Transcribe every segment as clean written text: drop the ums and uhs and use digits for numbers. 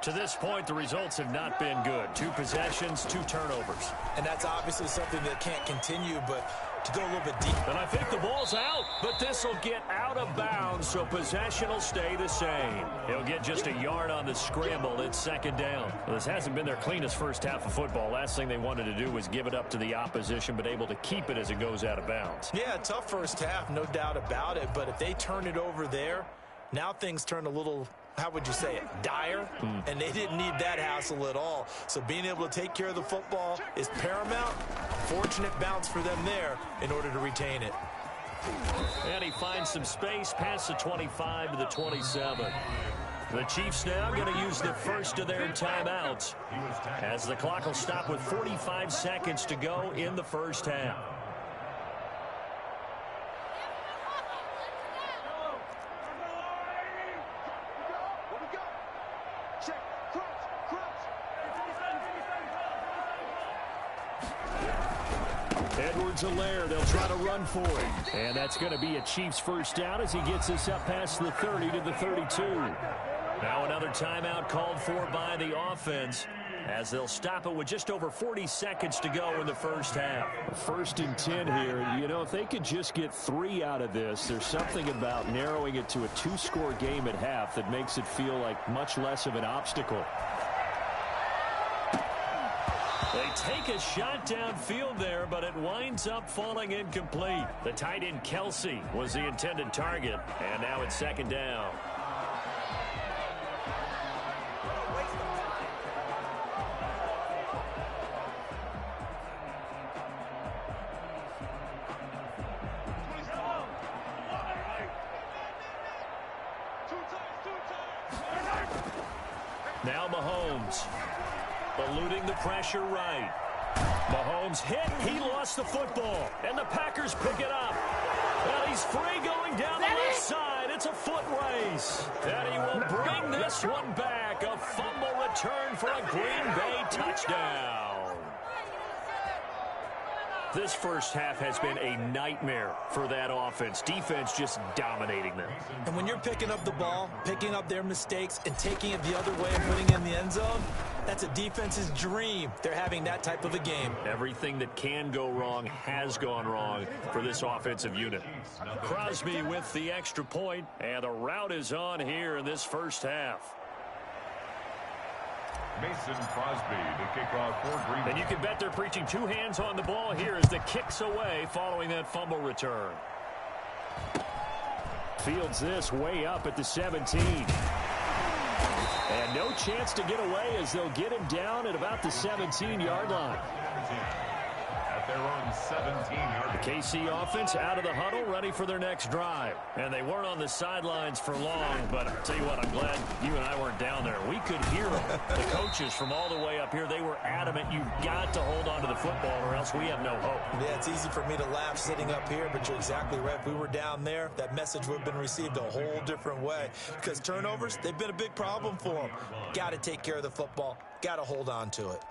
To this point, the results have not been good. 2 possessions, 2 turnovers. And that's obviously something that can't continue, but to go a little bit deep. And I think the ball's out, but this will get out of bounds, so possession will stay the same. He'll get just a yard on the scramble. It's second down. Well, this hasn't been their cleanest first half of football. Last thing they wanted to do was give it up to the opposition, but able to keep it as it goes out of bounds. Yeah, tough first half, no doubt about it, but if they turn it over there, now things turn a little, how would you say it, dire, and they didn't need that hassle at all. So being able to take care of the football is paramount. Fortunate bounce for them there in order to retain it. And he finds some space past the 25 to the 27. The Chiefs now going to use the first of their timeouts as the clock will stop with 45 seconds to go in the first half. Edwards-Helaire, they'll try to run for it. And that's going to be a Chiefs first down as he gets this up past the 30 to the 32. Now another timeout called for by the offense as they'll stop it with just over 40 seconds to go in the first half. 1st and 10 here. You know, if they could just get 3 out of this, there's something about narrowing it to a 2-score game at half that makes it feel like much less of an obstacle. They take a shot downfield there, but it winds up falling incomplete. The tight end Kelsey was the intended target, and now it's second down. Now Mahomes. Eluding the pressure right. Mahomes hit. He lost the football. And the Packers pick it up. Well, he's free going down the left side. It's a foot race. And he will bring this one back. A fumble return for a Green Bay touchdown. This first half has been a nightmare for that offense. Defense just dominating them. And when you're picking up the ball, picking up their mistakes, and taking it the other way and putting it in the end zone, that's a defense's dream. They're having that type of a game. Everything that can go wrong has gone wrong for this offensive unit. Crosby with the extra point, and the route is on here in this first half. Mason Crosby to kick off for Green Bay. And you can bet they're preaching 2 hands on the ball here as the kick's away following that fumble return. Fields this way up at the 17. And no chance to get away as they'll get him down at about the 17-yard line. At their own 17-yard. The KC offense out of the huddle, ready for their next drive. And they weren't on the sidelines for long, but I'll tell you what, I'm glad you and I weren't down there. We could hear them. The coaches from all the way up here, they were adamant, you've got to hold on to the football or else we have no hope. Yeah, it's easy for me to laugh sitting up here, but you're exactly right. If we were down there, that message would have been received a whole different way. Because turnovers, they've been a big problem for them. Got to take care of the football. Got to hold on to it.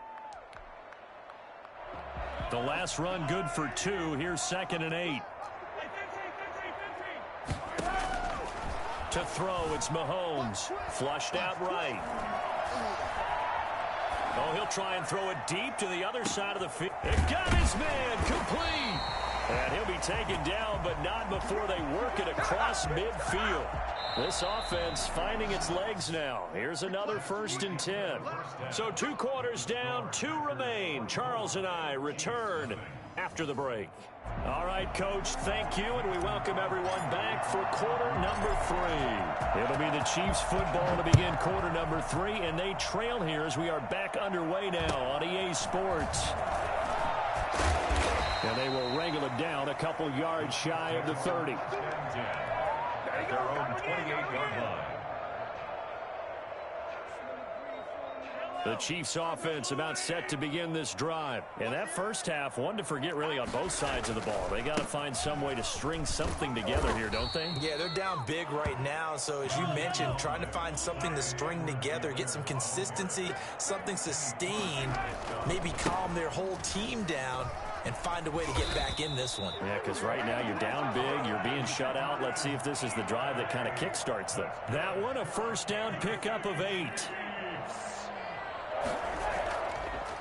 The last run good for 2. Here's 2nd and 8. To throw, it's Mahomes. Flushed out right. Oh, he'll try and throw it deep to the other side of the field. It got his man complete. And he'll be taken down, but not before they work it across midfield. This offense finding its legs now. Here's another 1st and 10. So 2 quarters down, 2 remain. Charles and I return after the break. All right, Coach, thank you, and we welcome everyone back for quarter number 3. It'll be the Chiefs football to begin quarter number 3, and they trail here as we are back underway now on EA Sports. And they will wrangle it down a couple yards shy of the 30. At their own 28-yard line. The Chiefs offense about set to begin this drive. And that first half, one to forget really on both sides of the ball. They got to find some way to string something together here, don't they? Yeah, they're down big right now. So as you mentioned, trying to find something to string together, get some consistency, something sustained, maybe calm their whole team down and find a way to get back in this one. Yeah, because right now you're down big, you're being shut out. Let's see if this is the drive that kind of kickstarts them. That one, a first down pickup of 8.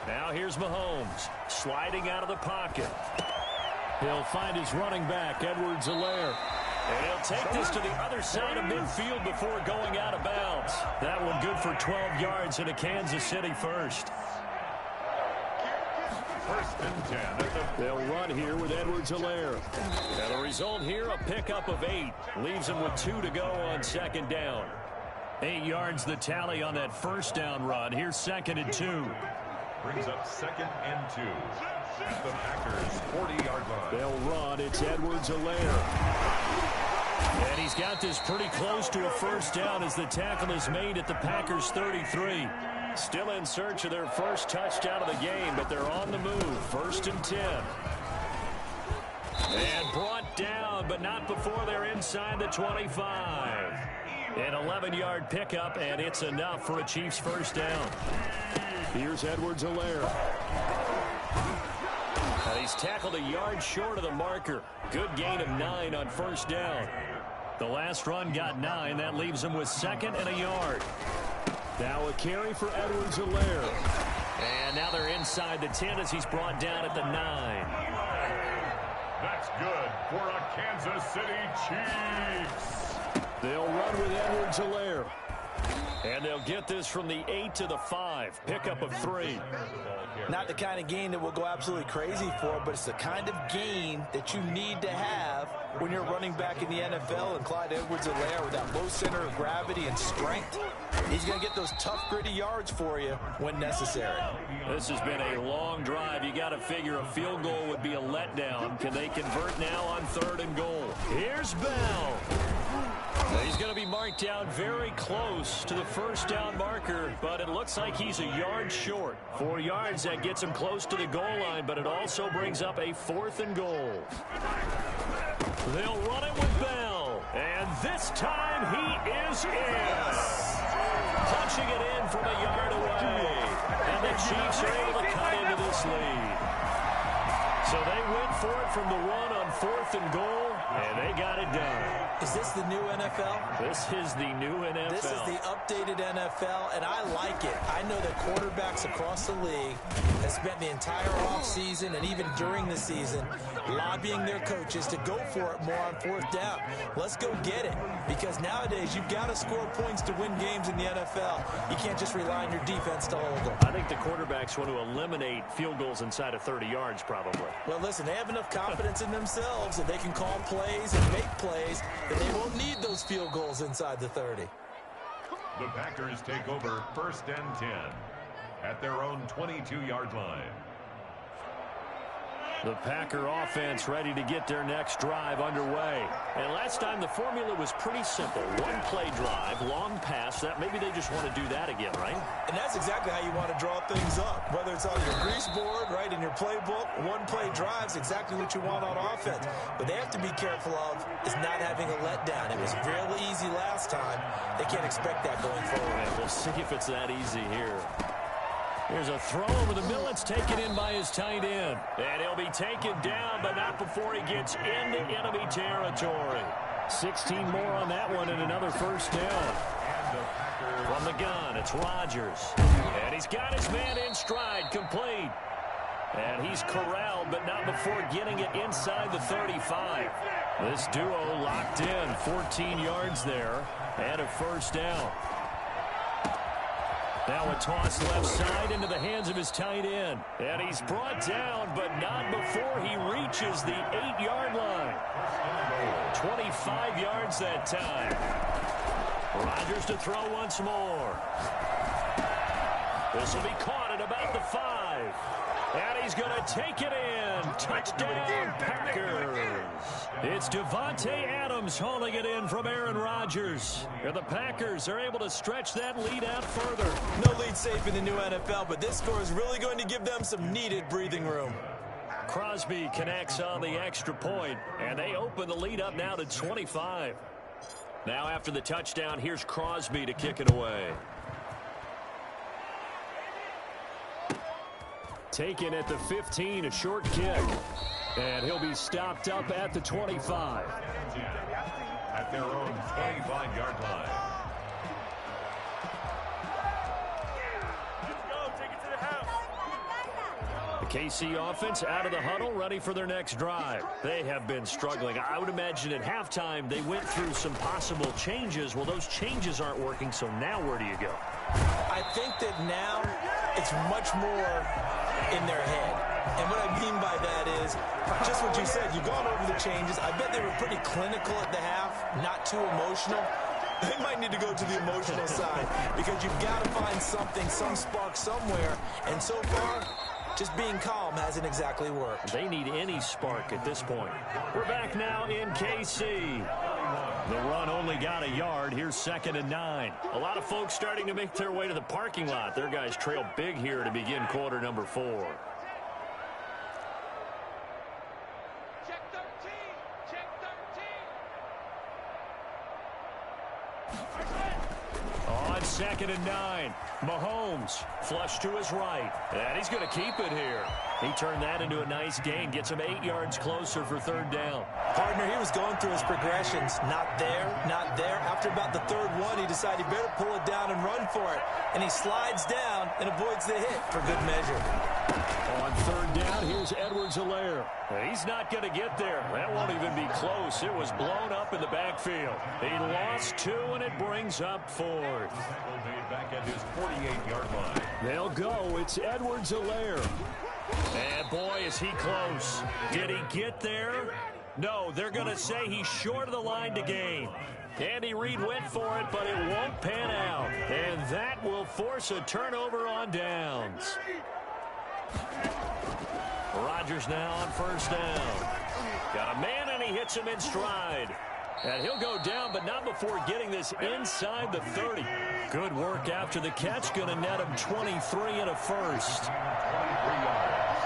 Now here's Mahomes sliding out of the pocket. He'll find his running back, Edwards-Helaire. And he'll take this to the other side of midfield before going out of bounds. That one good for 12 yards and a Kansas City first. First and 10. They'll run here with Edwards-Helaire. And the result here, a pickup of 8. Leaves them with 2 to go on second down. 8 yards the tally on that first down run. Here's second and 2. Brings up second and 2. At the Packers' 40-yard line. They'll run. It's Edwards-Helaire. And he's got this pretty close to a first down as the tackle is made at the Packers' 33. Still in search of their first touchdown of the game, but they're on the move. First and 10. And brought down, but not before they're inside the 25. An 11-yard pickup, and it's enough for a Chiefs first down. Here's Edwards-Helaire. He's tackled a yard short of the marker. Good gain of 9 on first down. The last run got 9. That leaves him with second and a yard. Now a carry for Edwards-Helaire. And now they're inside the 10 as he's brought down at the 9. That's good for a Kansas City Chiefs. They'll run with Edwards-Helaire. And they'll get this from the 8 to the 5. Pickup of 3. Not the kind of gain that we'll go absolutely crazy for, but it's the kind of gain that you need to have when you're running back in the NFL. And Clyde Edwards-Helaire with that low center of gravity and strength, he's going to get those tough, gritty yards for you when necessary. This has been a long drive. You got to figure a field goal would be a letdown. Can they convert now on 3rd and goal? Here's Bell. He's going to be marked down very close to the first down marker, but it looks like he's a yard short. 4 yards, that gets him close to the goal line, but it also brings up a 4th and goal. They'll run it with Bell, and this time he is in. Punching it in from a yard away, and the Chiefs are able to cut into this lead. So they went for it from the run on 4th and goal, and they got it done. Is this the new NFL? This is the new NFL. This is the updated NFL, and I like it. I know that quarterbacks across the league have spent the entire offseason and even during the season lobbying their coaches to go for it more on 4th down. Let's go get it, because nowadays you've got to score points to win games in the NFL. You can't just rely on your defense to hold them. I think the quarterbacks want to eliminate field goals inside of 30 yards probably. Well, listen, they have enough confidence in themselves that they can call plays and make plays that they won't need those field goals inside the 30. The Packers take over 1st and 10 at their own 22-yard line. The Packer offense ready to get their next drive underway. And last time the formula was pretty simple. One play drive, long pass. That maybe they just want to do that again, right? And that's exactly how you want to draw things up. Whether it's on your grease board, right, in your playbook, one play drive's exactly what you want on offense. But they have to be careful of is not having a letdown. It was really easy last time. They can't expect that going forward. Yeah, we'll see if it's that easy here. Here's a throw over the middle. It's taken in by his tight end. And he'll be taken down, but not before he gets into enemy territory. 16 more on that one and another first down. From the gun, it's Rodgers. And he's got his man in stride, complete. And he's corralled, but not before getting it inside the 35. This duo locked in, 14 yards there, and a first down. Now a toss left side into the hands of his tight end. And he's brought down, but not before he reaches the 8-yard line. 25 yards that time. Rodgers to throw once more. This will be caught at about the 5. And he's going to take it in. Touchdown, Packers. It's Devontae Adams hauling it in from Aaron Rodgers. And the Packers are able to stretch that lead out further. No lead safe in the new NFL, but this score is really going to give them some needed breathing room. Crosby connects on the extra point, and they open the lead up now to 25. Now after the touchdown, here's Crosby to kick it away. Taken at the 15, a short kick. And he'll be stopped up at the 25. At their own 25-yard line. KC offense out of the huddle, ready for their next drive. They have been struggling. I would imagine at halftime they went through some possible changes. Well, those changes aren't working, so now where do you go? I think that now it's much more in their head. And what I mean by that is just what you said. You've gone over the changes. I bet they were pretty clinical at the half, not too emotional. They might need to go to the emotional side because you've got to find something, some spark somewhere. And so far, just being calm hasn't exactly worked. They need any spark at this point. We're back now in KC. The run only got a yard. Here's 2nd and 9. A lot of folks starting to make their way to the parking lot. Their guys trail big here to begin quarter number 4. Check 13. Check 13. On 2nd and 9. Mahomes flush to his right. And he's going to keep it here. He turned that into a nice gain. Gets him 8 yards closer for 3rd down. Partner, he was going through his progressions. Not there, not there. After about the 3rd one, he decided he better pull it down and run for it. And he slides down and avoids the hit for good measure. On 3rd down, here's Edwards-Helaire. He's not going to get there. That won't even be close. It was blown up in the backfield. He lost 2, and it brings up 4th. Back at his 48-yard line. They'll go. It's Edwards-Helaire. And boy, is he close. Did he get there? No, they're going to say he's short of the line to gain. Andy Reid went for it, but it won't pan out. And that will force a turnover on downs. Rodgers now on 1st down. Got a man, and he hits him in stride. And he'll go down, but not before getting this inside the 30. Good work after the catch. Going to net him 23 and a first. 23 yards.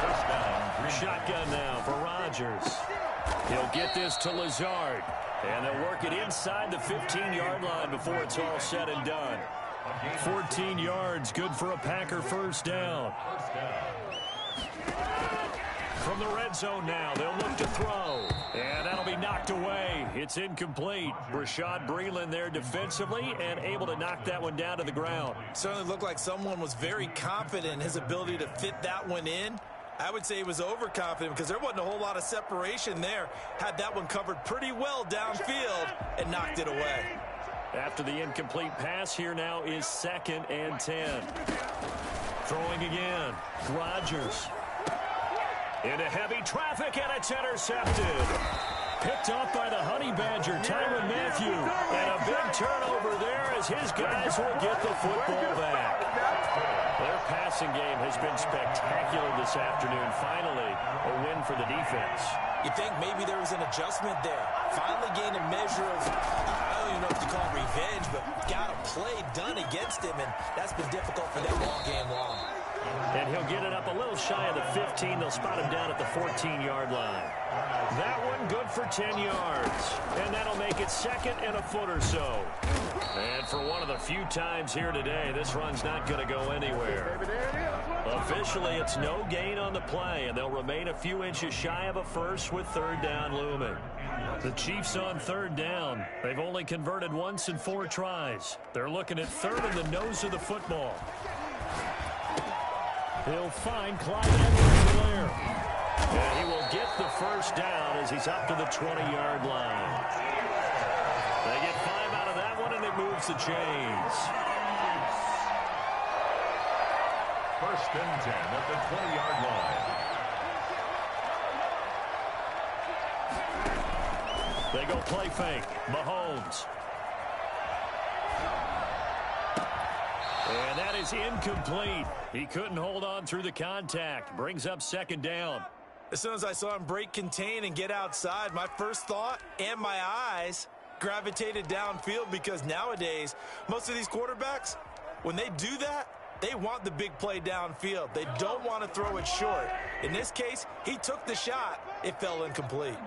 First down. Shotgun now for Rodgers. He'll get this to Lazard. And they'll work it inside the 15-yard line before it's all said and done. 14 yards, good for a Packer first down. From the red zone now, they'll look to throw. And that'll be knocked away. It's incomplete. Rashad Breeland there defensively and able to knock that one down to the ground. Certainly looked like someone was very confident in his ability to fit that one in. I would say he was overconfident because there wasn't a whole lot of separation there. Had that one covered pretty well downfield and knocked it away. After the incomplete pass, here now is 2nd and 10. Throwing again. Rodgers. Into heavy traffic, and it's intercepted. Picked off by the Honey Badger, Tyrann Mathieu. And a big turnover there as his guys will get the football back. Their passing game has been spectacular this afternoon. Finally, a win for the defense. You think maybe there was an adjustment there. Finally gained a measure of, I don't even know if you call it revenge, but got a play done against him, and that's been difficult for them all game long. And he'll get it up a little shy of the 15. They'll spot him down at the 14-yard line. That one good for 10 yards. And that'll make it 2nd and a foot or so. And for one of the few times here today, this run's not going to go anywhere. Officially, it's no gain on the play, and they'll remain a few inches shy of a first with 3rd down looming. The Chiefs on 3rd down. They've only converted once in 4 tries. They're looking at 3rd in the nose of the football. He'll find Clyde Edwards-Helaire. And he will get the first down as he's up to the 20-yard line. They get 5 out of that one, and it moves the chains. 1st and 10 at the 20-yard line. They go play fake. Mahomes. And that is incomplete. He couldn't hold on through the contact. Brings up 2nd down. As soon as I saw him break contain and get outside, my first thought and my eyes gravitated downfield because nowadays, most of these quarterbacks, when they do that, they want the big play downfield. They don't want to throw it short. In this case, he took the shot. It fell incomplete.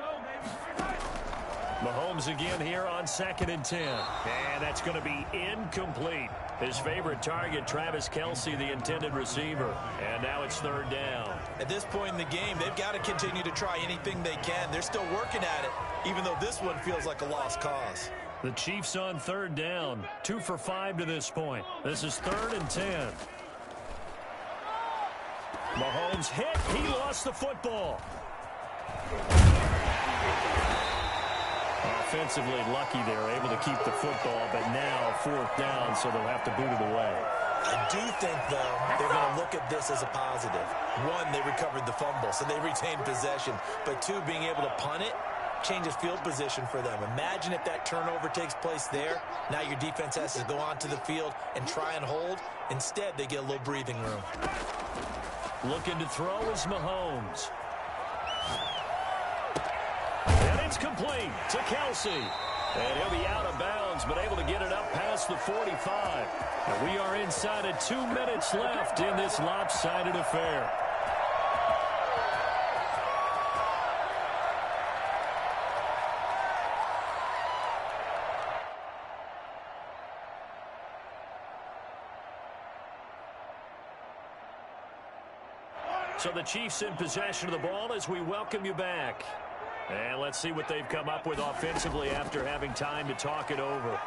Mahomes again here on 2nd and 10. And that's going to be incomplete. His favorite target, Travis Kelce, the intended receiver. And now it's 3rd down. At this point in the game, they've got to continue to try anything they can. They're still working at it, even though this one feels like a lost cause. The Chiefs on 3rd down. 2 for 5 to this point. This is 3rd and 10. Mahomes hit. He lost the football. Offensively lucky they're able to keep the football, but now 4th down, so they'll have to boot it away. I do think, though, they're going to look at this as a positive. One, they recovered the fumble, so they retained possession. But two, being able to punt it changes field position for them. Imagine if that turnover takes place there. Now your defense has to go onto the field and try and hold. Instead, they get a little breathing room. Looking to throw is Mahomes. And it's complete to Kelsey. And he'll be out of bounds, but able to get it up past the 45. And we are inside of 2 minutes left in this lopsided affair. So the Chiefs in possession of the ball as we welcome you back. And let's see what they've come up with offensively after having time to talk it over.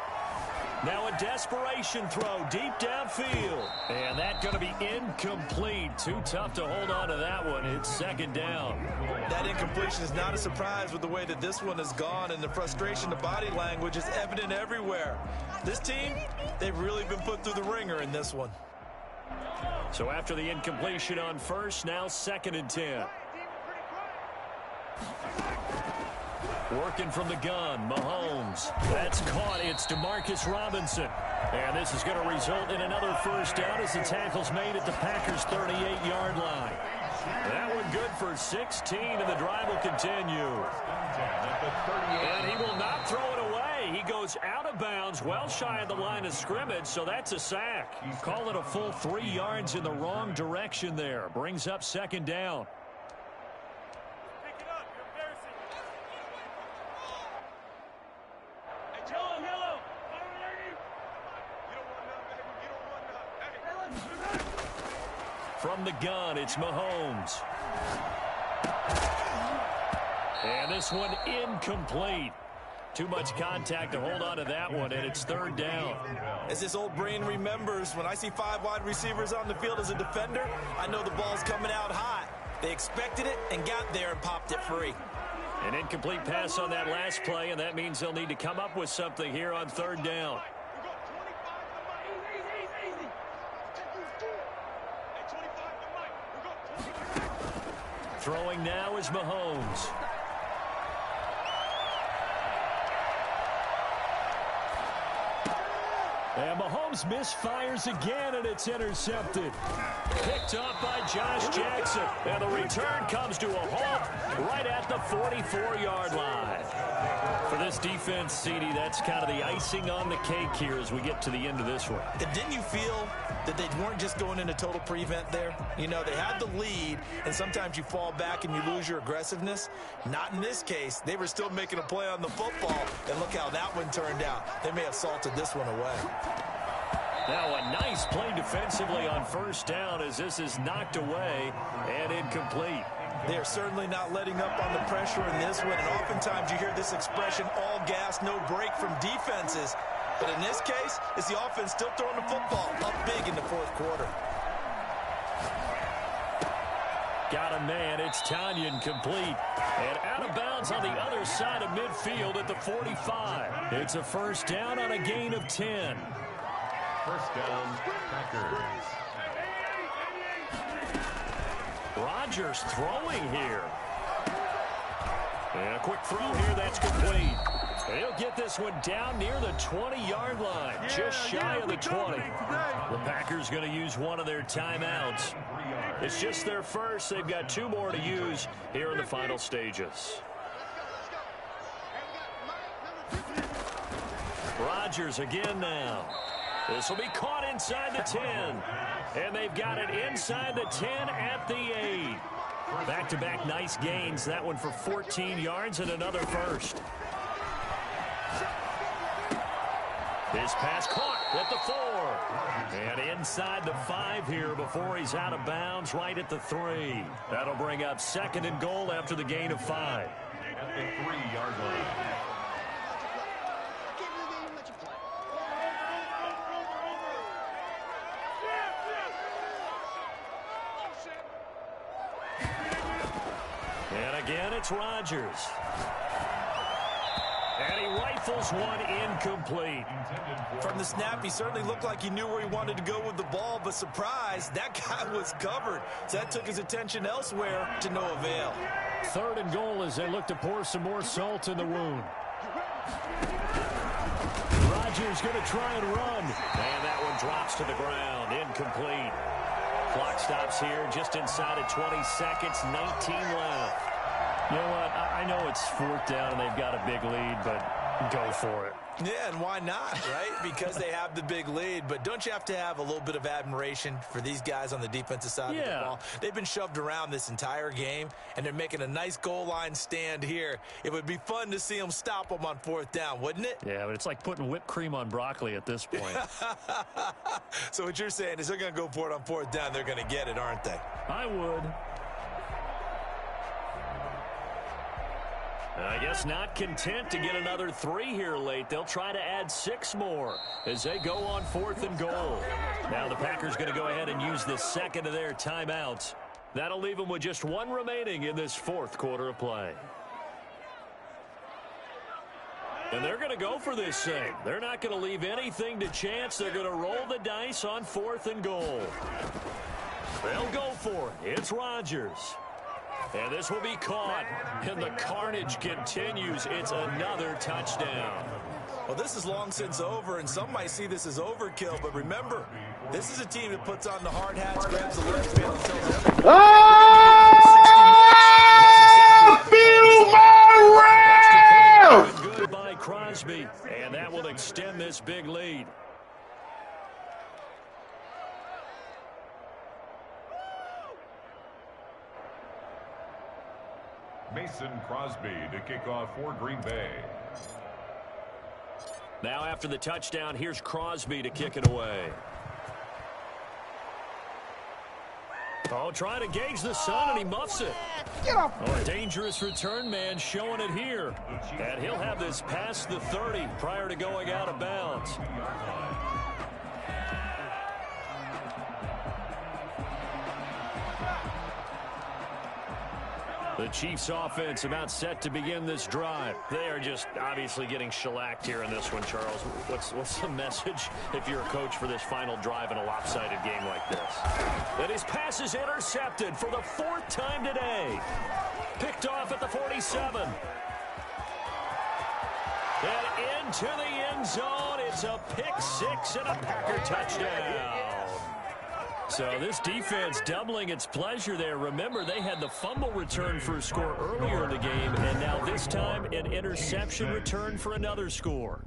Now a desperation throw deep downfield. And that's going to be incomplete. Too tough to hold on to that one. It's 2nd down. That incompletion is not a surprise with the way that this one has gone, and the frustration, the body language is evident everywhere. This team, they've really been put through the ringer in this one. So after the incompletion on first, now 2nd and 10. Working from the gun, Mahomes. That's caught. It's Demarcus Robinson. And this is going to result in another 1st down as the tackle's made at the Packers' 38-yard line. That one good for 16, and the drive will continue. And he will not throw it away. He goes out of bounds, well shy of the line of scrimmage, so that's a sack. Call it a full 3 yards in the wrong direction there. Brings up 2nd down. From the gun, it's Mahomes. And this one incomplete. Too much contact to hold on to that one, and it's 3rd down. As this old brain remembers, when I see 5 wide receivers on the field as a defender, I know the ball's coming out hot. They expected it and got there and popped it free. An incomplete pass on that last play, and that means they'll need to come up with something here on 3rd down. Throwing now is Mahomes. And Mahomes misfires again, and it's intercepted. Picked up by Josh Jackson. And the return comes to a halt right at the 44-yard line. For this defense, CD, that's kind of the icing on the cake here as we get to the end of this one. And didn't you feel that they weren't just going into total prevent there? You know, they had the lead, and sometimes you fall back and you lose your aggressiveness. Not in this case. They were still making a play on the football, and look how that one turned out. They may have salted this one away. Now a nice play defensively on 1st down as this is knocked away and incomplete. They are certainly not letting up on the pressure in this one, and oftentimes you hear this expression, all gas, no break from defenses. But in this case, it's the offense still throwing the football up big in the 4th quarter. Got a man. It's Tanyan complete. And out of bounds on the other side of midfield at the 45. It's a 1st down on a gain of 10. 1st down, Packers. Rodgers throwing here. And a quick throw here. That's complete. He'll get this one down near the 20-yard line, just shy of the 20. The Packers going to use one of their timeouts. It's just their first. They've got 2 more to use here in the final stages. Rodgers again now. This will be caught inside the 10. And they've got it inside the 10 at the 8. Back-to-back nice gains. That one for 14 yards and another first. His pass caught at the 4. And inside the 5 here before he's out of bounds right at the 3. That'll bring up 2nd and goal after the gain of 5. At the 3-yard line. And again, it's Rodgers. And he rifles one incomplete. From the snap, he certainly looked like he knew where he wanted to go with the ball, but surprise, that guy was covered. So that took his attention elsewhere to no avail. 3rd and goal as they look to pour some more salt in the wound. Rodgers going to try and run. And that one drops to the ground. Incomplete. Clock stops here just inside of 20 seconds. 19 left. You know what? I know it's 4th down and they've got a big lead, but go for it. Yeah, and why not, right? Because they have the big lead. But don't you have to have a little bit of admiration for these guys on the defensive side of the ball? They've been shoved around this entire game, and they're making a nice goal line stand here. It would be fun to see them stop them on 4th down, wouldn't it? Yeah, but it's like putting whipped cream on broccoli at this point. So what you're saying is they're going to go for it on 4th down. They're going to get it, aren't they? I would. I guess not content to get another 3 here late. They'll try to add 6 more as they go on 4th and goal. Now the Packers going to go ahead and use the second of their timeouts. That'll leave them with just 1 remaining in this 4th quarter of play. And they're going to go for this thing. They're not going to leave anything to chance. They're going to roll the dice on 4th and goal. They'll go for it. It's Rodgers. And this will be caught, and the carnage continues. It's another touchdown. Well, this is long since over, and some might see this as overkill. But remember, this is a team that puts on the hard hats, grabs the lunch pail, and tells everyone. Oh! Good by Crosby, and that will extend this big lead. Mason Crosby to kick off for Green Bay. Now after the touchdown, here's Crosby to kick it away. Oh, trying to gauge the sun, and he muffs it. Oh, a dangerous return man showing it here. And he'll have this past the 30 prior to going out of bounds. The Chiefs offense about set to begin this drive. They are just obviously getting shellacked here in this one, Charles. What's the message if you're a coach for this final drive in a lopsided game like this? And his pass is intercepted for the 4th time today. Picked off at the 47. And into the end zone. It's a pick 6 and a Packer touchdown. So this defense doubling its pleasure there. Remember, they had the fumble return for a score earlier in the game, and now this time an interception return for another score.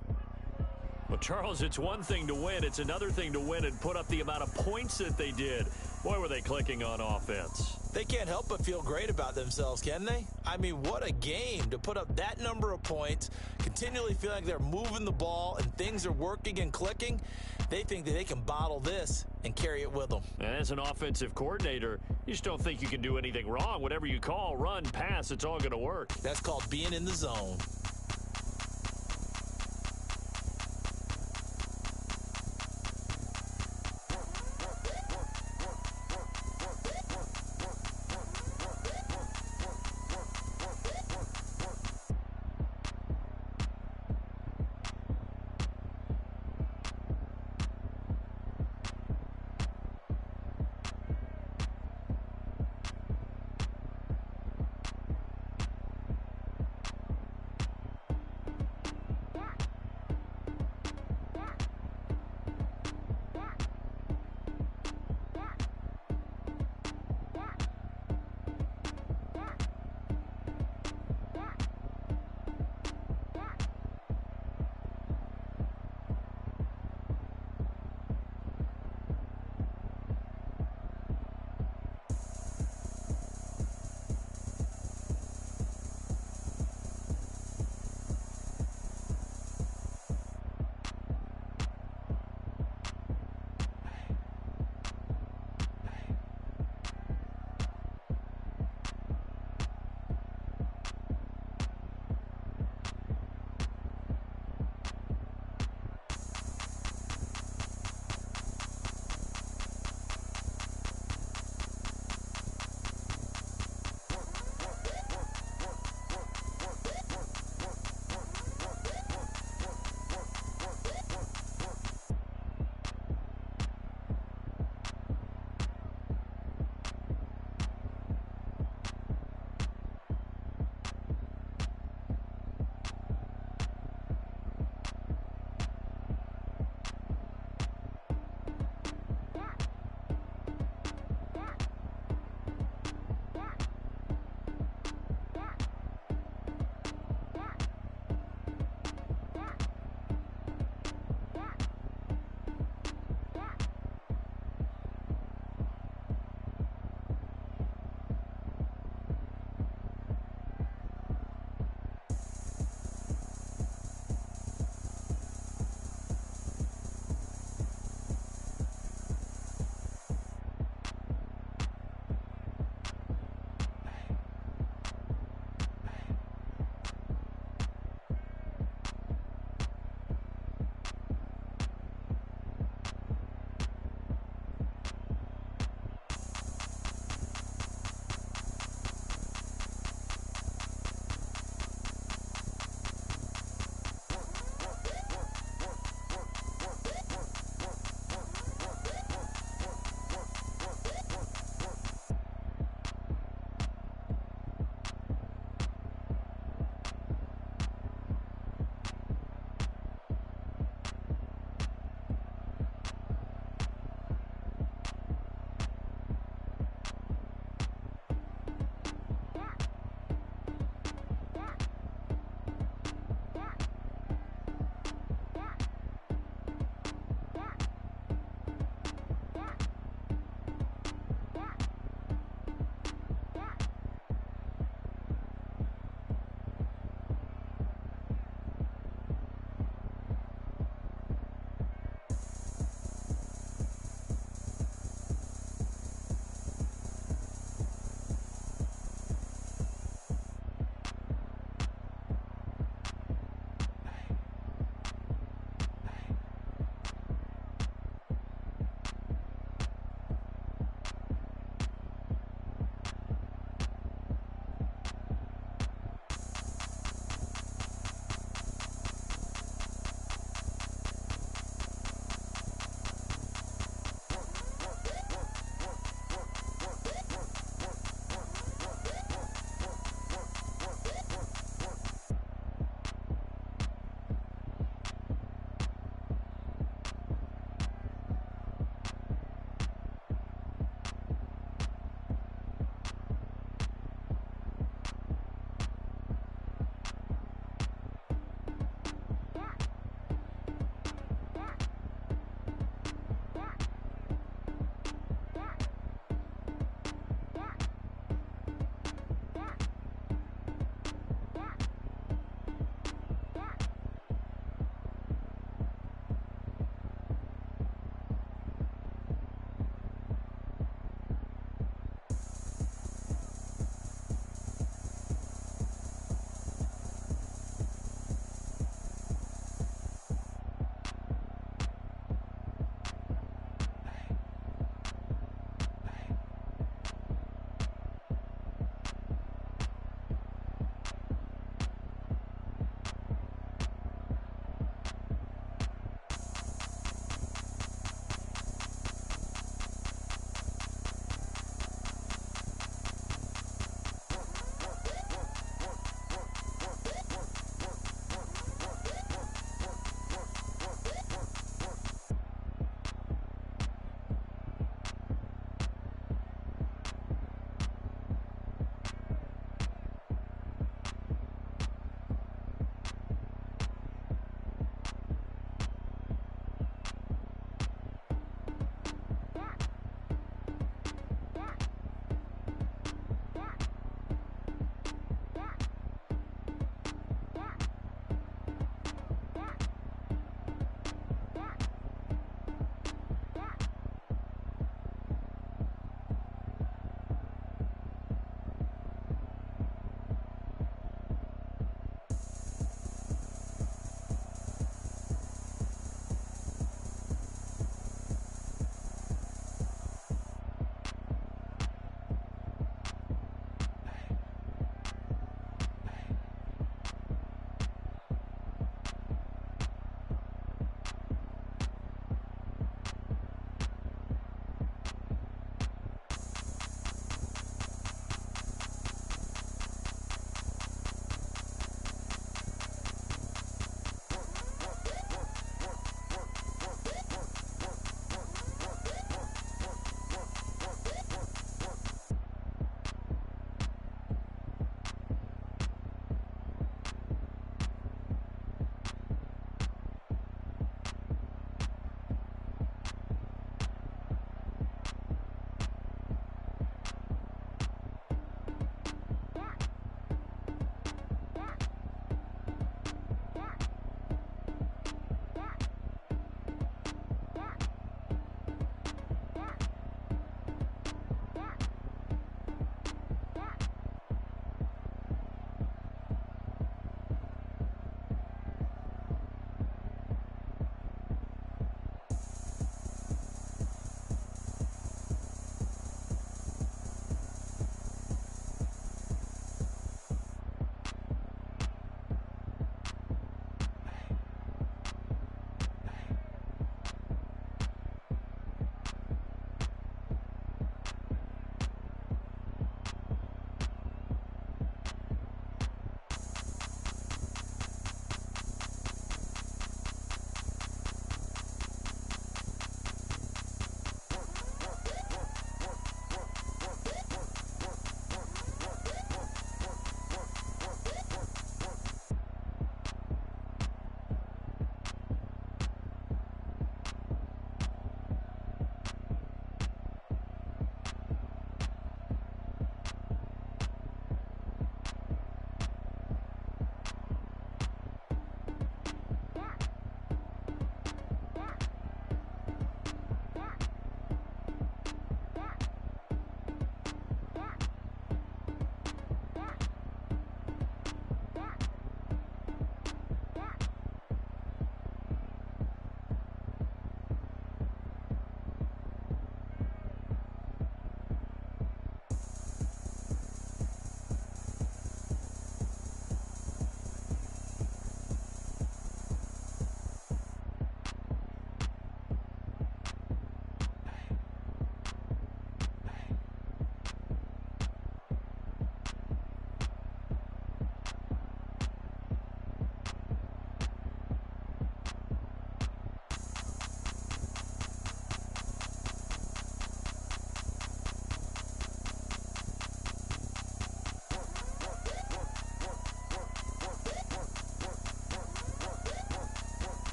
Well, Charles, it's one thing to win. It's another thing to win and put up the amount of points that they did. Boy, were they clicking on offense. They can't help but feel great about themselves, can they? I mean, what a game to put up that number of points, continually feeling like they're moving the ball and things are working and clicking. They think that they can bottle this and carry it with them. And as an offensive coordinator, you just don't think you can do anything wrong. Whatever you call, run, pass, it's all going to work. That's called being in the zone.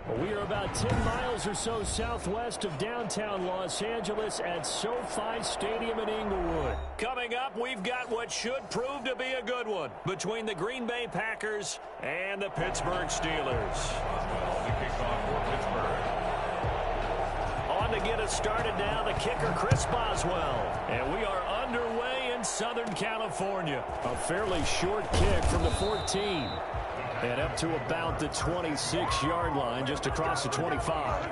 Well, we are about 10 miles or so southwest of downtown Los Angeles at SoFi Stadium in Inglewood. Coming up, we've got what should prove to be a good one between the Green Bay Packers and the Pittsburgh Steelers. The kickoff for Pittsburgh. On to get us started now, the kicker, Chris Boswell. And we are underway in Southern California. A fairly short kick from the 14. And up to about the 26-yard line, just across the 25.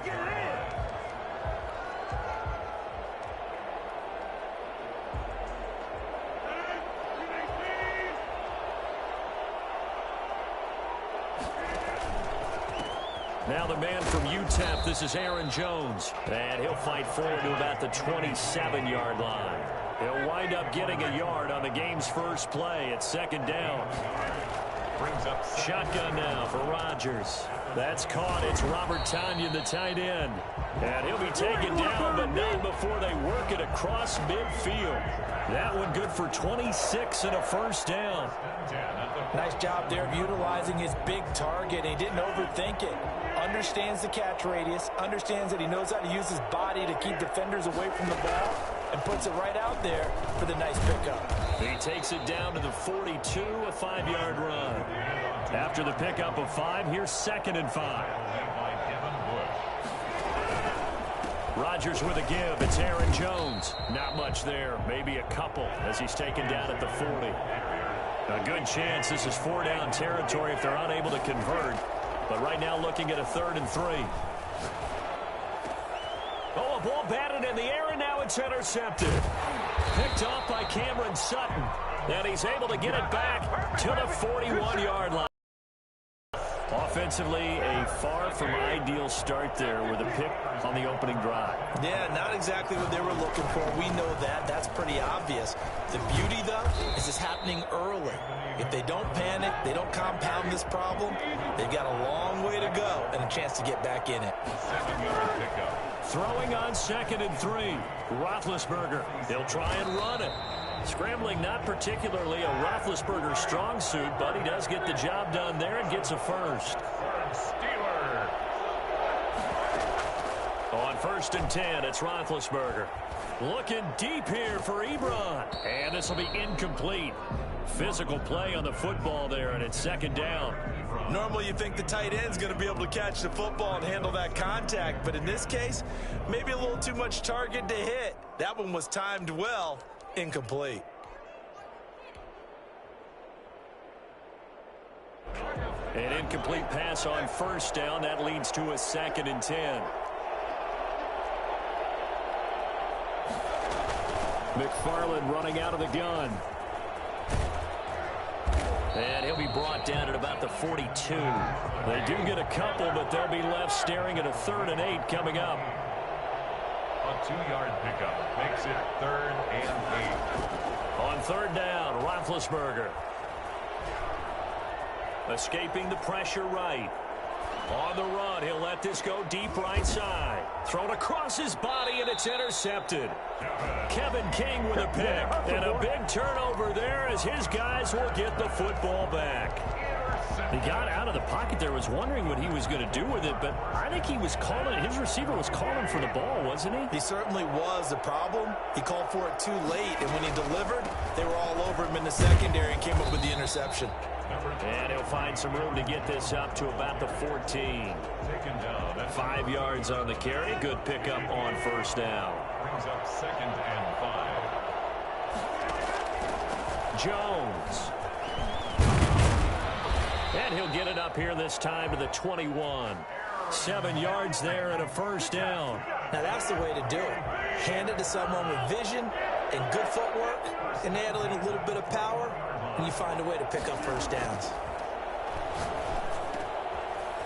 Now the man from UTEP, this is Aaron Jones. And he'll fight forward to about the 27-yard line. He'll wind up getting a yard on the game's first play. It's second down. Brings up shotgun now for Rodgers. That's caught. It's Robert Tonyan, the tight end. And he'll be taken down, but not before they work it across midfield. That one good for 26 and a first down. Nice job there of utilizing his big target. He didn't overthink it. Understands the catch radius. Understands that he knows how to use his body to keep defenders away from the ball. And puts it right out there for the nice pickup. He takes it down to the 42, a 5-yard run. After the pickup of 5, here's 2nd and 5. Rodgers with a give. It's Aaron Jones. Not much there. Maybe a couple as he's taken down at the 40. A good chance this is 4-down territory if they're unable to convert. But right now looking at a 3rd and 3. Oh, a ball batted in the air, and now it's intercepted. Picked off by Cameron Sutton. And he's able to get it back to the 41-yard line. Offensively, a far from ideal start there with a pick on the opening drive. Yeah, not exactly what they were looking for. We know that. That's pretty obvious. The beauty, though, is it's happening early. If they don't panic, they don't compound this problem, they've got a long way to go and a chance to get back in it. 7-yard pickup. Throwing on 2nd and 3. Roethlisberger. He'll try and run it. Scrambling not particularly a Roethlisberger strong suit, but he does get the job done there and gets a first. Steelers. On 1st and 10, it's Roethlisberger. Looking deep here for Ebron. And this will be incomplete. Physical play on the football there, and it's 2nd down. Normally you think the tight end's going to be able to catch the football and handle that contact, but in this case, maybe a little too much target to hit. That one was timed well. Incomplete. An incomplete pass on 1st down. That leads to a 2nd and 10. McFarland running out of the gun. And he'll be brought down at about the 42. They do get a couple, but they'll be left staring at a 3rd and 8 coming up. A 2-yard pickup makes it 3rd and 8. On 3rd down, Roethlisberger. Escaping the pressure right. On the run, he'll let this go deep right side. Thrown across his body, and it's intercepted. Kevin King with a pick. And a big turnover there as his guys will get the football back. He got out of the pocket there, was wondering what he was going to do with it, but I think he was calling, his receiver was calling for the ball, wasn't he? He certainly was. The problem, he called for it too late, and when he delivered, they were all over him in the secondary and came up with the interception. And he'll find some room to get this up to about the 14. 5 yards on the carry. Good pickup on 1st down. Brings up 2nd and 5. Jones. And he'll get it up here this time to the 21. 7 yards there and a 1st down. Now that's the way to do it. Hand it to someone with vision and good footwork, and add in a little bit of power, and you find a way to pick up 1st downs.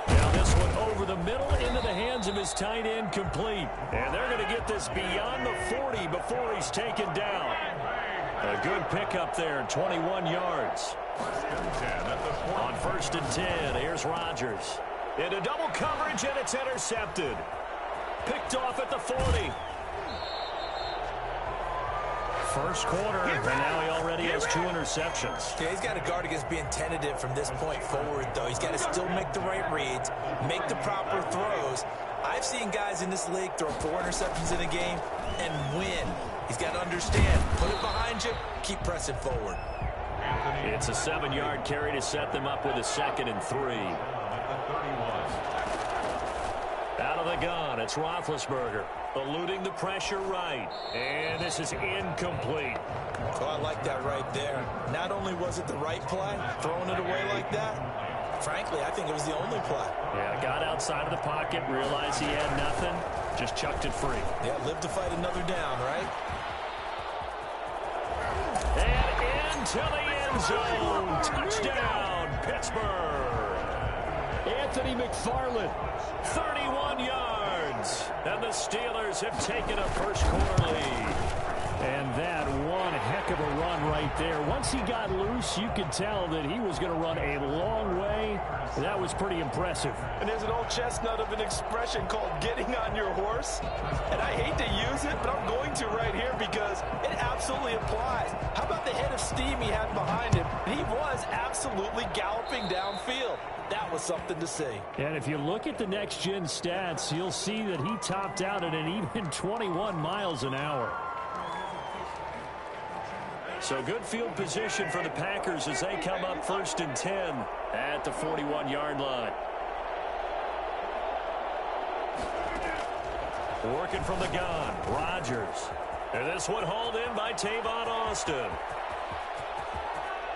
Now this one over the middle into the hands of his tight end, complete. And they're going to get this beyond the 40 before he's taken down. A good pickup there, 21 yards. On 1st and 10, here's Rodgers. Into double coverage, and it's intercepted. Picked off at the 40. First quarter, and now he already has 2 interceptions. Yeah, he's got to guard against being tentative from this point forward, though. He's got to still make the right reads, make the proper throws. I've seen guys in this league throw 4 interceptions in a game and win. He's got to understand, put it behind you, keep pressing forward. It's a 7-yard carry to set them up with a 2nd and 3. Out of the gun, it's Roethlisberger, eluding the pressure right. And this is incomplete. So I like that right there. Not only was it the right play, throwing it away like that, frankly, I think it was the only play. Yeah, got outside of the pocket, realized he had nothing, just chucked it free. Yeah, live to fight another down, right? And into the end zone. Touchdown, Pittsburgh. Anthony McFarland, 31 yards. And the Steelers have taken a first quarter lead. And that one heck of a run right there. Once he got loose, you could tell that he was going to run a long way. That was pretty impressive. And there's an old chestnut of an expression called getting on your horse. And I hate to use it, but I'm going to right here because it absolutely applies. How about the head of steam he had behind him? He was absolutely galloping downfield. That was something to see. And if you look at the next-gen stats, you'll see that he topped out at an even 21 miles an hour. So good field position for the Packers as they come up 1st and 10 at the 41-yard line. Working from the gun, Rodgers. And this one hauled in by Tavon Austin.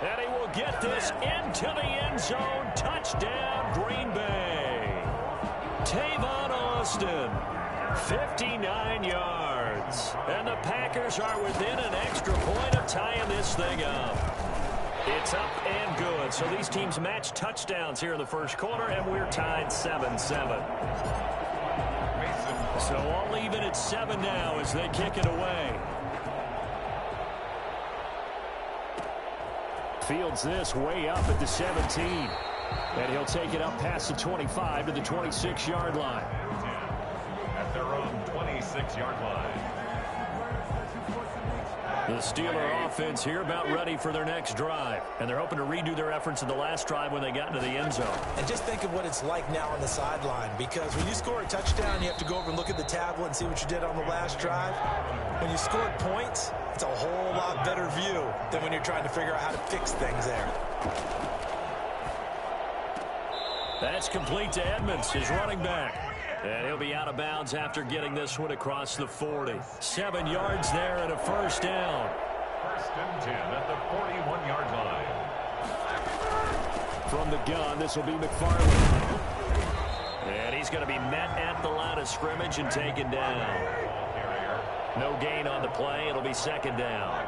And he will get this into the end zone. Touchdown, Green Bay. Tavon Austin, 59 yards. And the Packers are within an extra point of tying this thing up. It's up and good. So these teams match touchdowns here in the first quarter, and we're tied 7-7. So all even at 7 now as they kick it away. Fields this way up at the 17. And he'll take it up past the 25 to the 26-yard line. At their own 26-yard line. The Steeler offense here about ready for their next drive. And they're hoping to redo their efforts in the last drive when they got into the end zone. And just think of what it's like now on the sideline, because when you score a touchdown, you have to go over and look at the tablet and see what you did on the last drive. When you scored points, it's a whole lot better view than when you're trying to figure out how to fix things there. That's complete to Edmonds, his running back. And he'll be out of bounds after getting this one across the 40. 7 yards there and a first down. 1st and 10 at the 41-yard line. From the gun, this will be McFarland. And he's going to be met at the line of scrimmage and taken down. No gain on the play. It'll be 2nd down.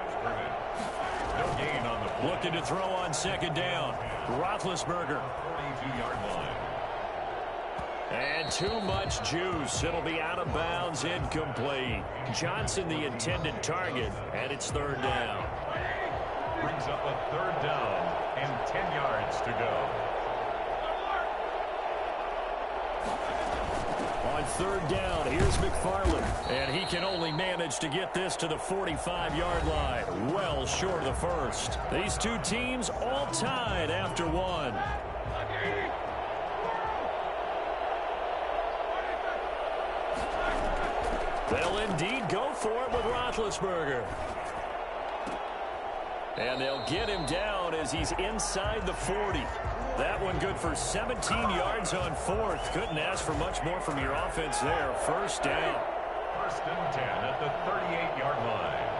No gain on the play. Looking to throw on 2nd down. Roethlisberger. 42-yard line. And too much juice. It'll be out of bounds, incomplete. Johnson the intended target, and it's 3rd down. Brings up a 3rd down and 10 yards to go. On 3rd down, here's McFarland. And he can only manage to get this to the 45-yard line. Well short of the first. These two teams all tied after one. They'll indeed go for it with Roethlisberger. And they'll get him down as he's inside the 40. That one good for 17 yards on 4th. Couldn't ask for much more from your offense there. 1st down. 1st and 10 at the 38-yard line.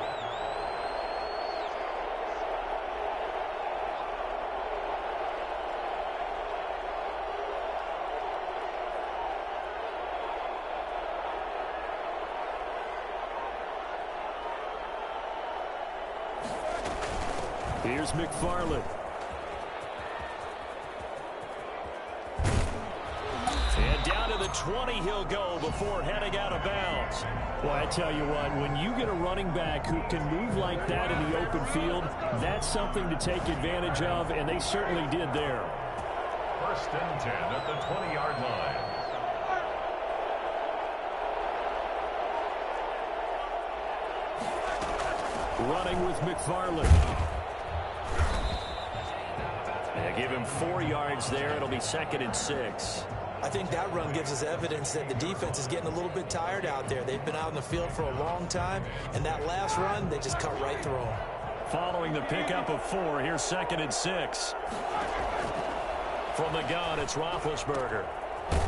Here's McFarland. And down to the 20 he'll go before heading out of bounds. Well, I tell you what, when you get a running back who can move like that in the open field, that's something to take advantage of, and they certainly did there. 1st and 10 at the 20-yard line. running with McFarland. They give him 4 yards there. It'll be 2nd and 6. I think that run gives us evidence that the defense is getting a little bit tired out there. They've been out on the field for a long time, and that last run, they just cut right through them. Following the pickup of 4, here's 2nd and 6. From the gun, it's Roethlisberger.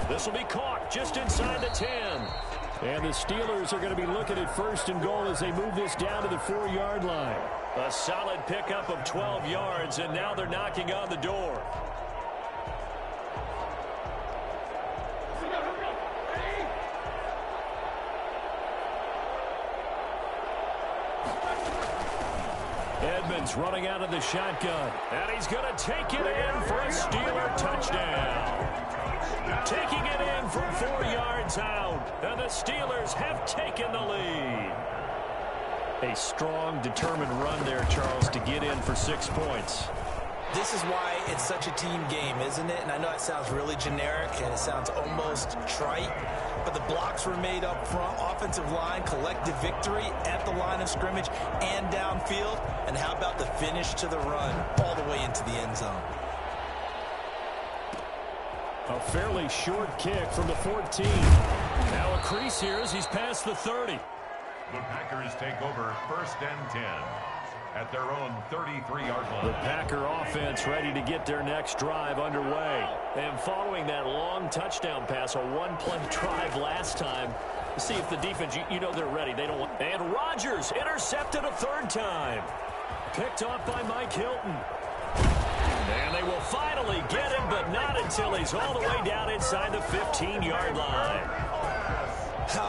This will be caught just inside the 10. And the Steelers are going to be looking at 1st and goal as they move this down to the 4-yard line. A solid pickup of 12 yards, and now they're knocking on the door. Edmonds running out of the shotgun. And he's going to take it in for a Steeler touchdown. Taking it in from 4 yards out. And the Steelers have taken the lead. A strong, determined run there, Charles, to get in for 6 points. This is why it's such a team game, isn't it? And I know it sounds really generic and it sounds almost trite, but the blocks were made up front, offensive line, collective victory at the line of scrimmage and downfield. And how about the finish to the run all the way into the end zone? A fairly short kick from the 14. Now a crease here as he's past the 30. The Packers take over 1st and 10 at their own 33-yard line. The Packer offense ready to get their next drive underway. And following that long touchdown pass, a one-play drive last time, see if the defense, you know they're ready. They don't want. And Rodgers intercepted a 3rd time. Picked off by Mike Hilton. And they will finally get him, but not until he's all the way down inside the 15-yard line.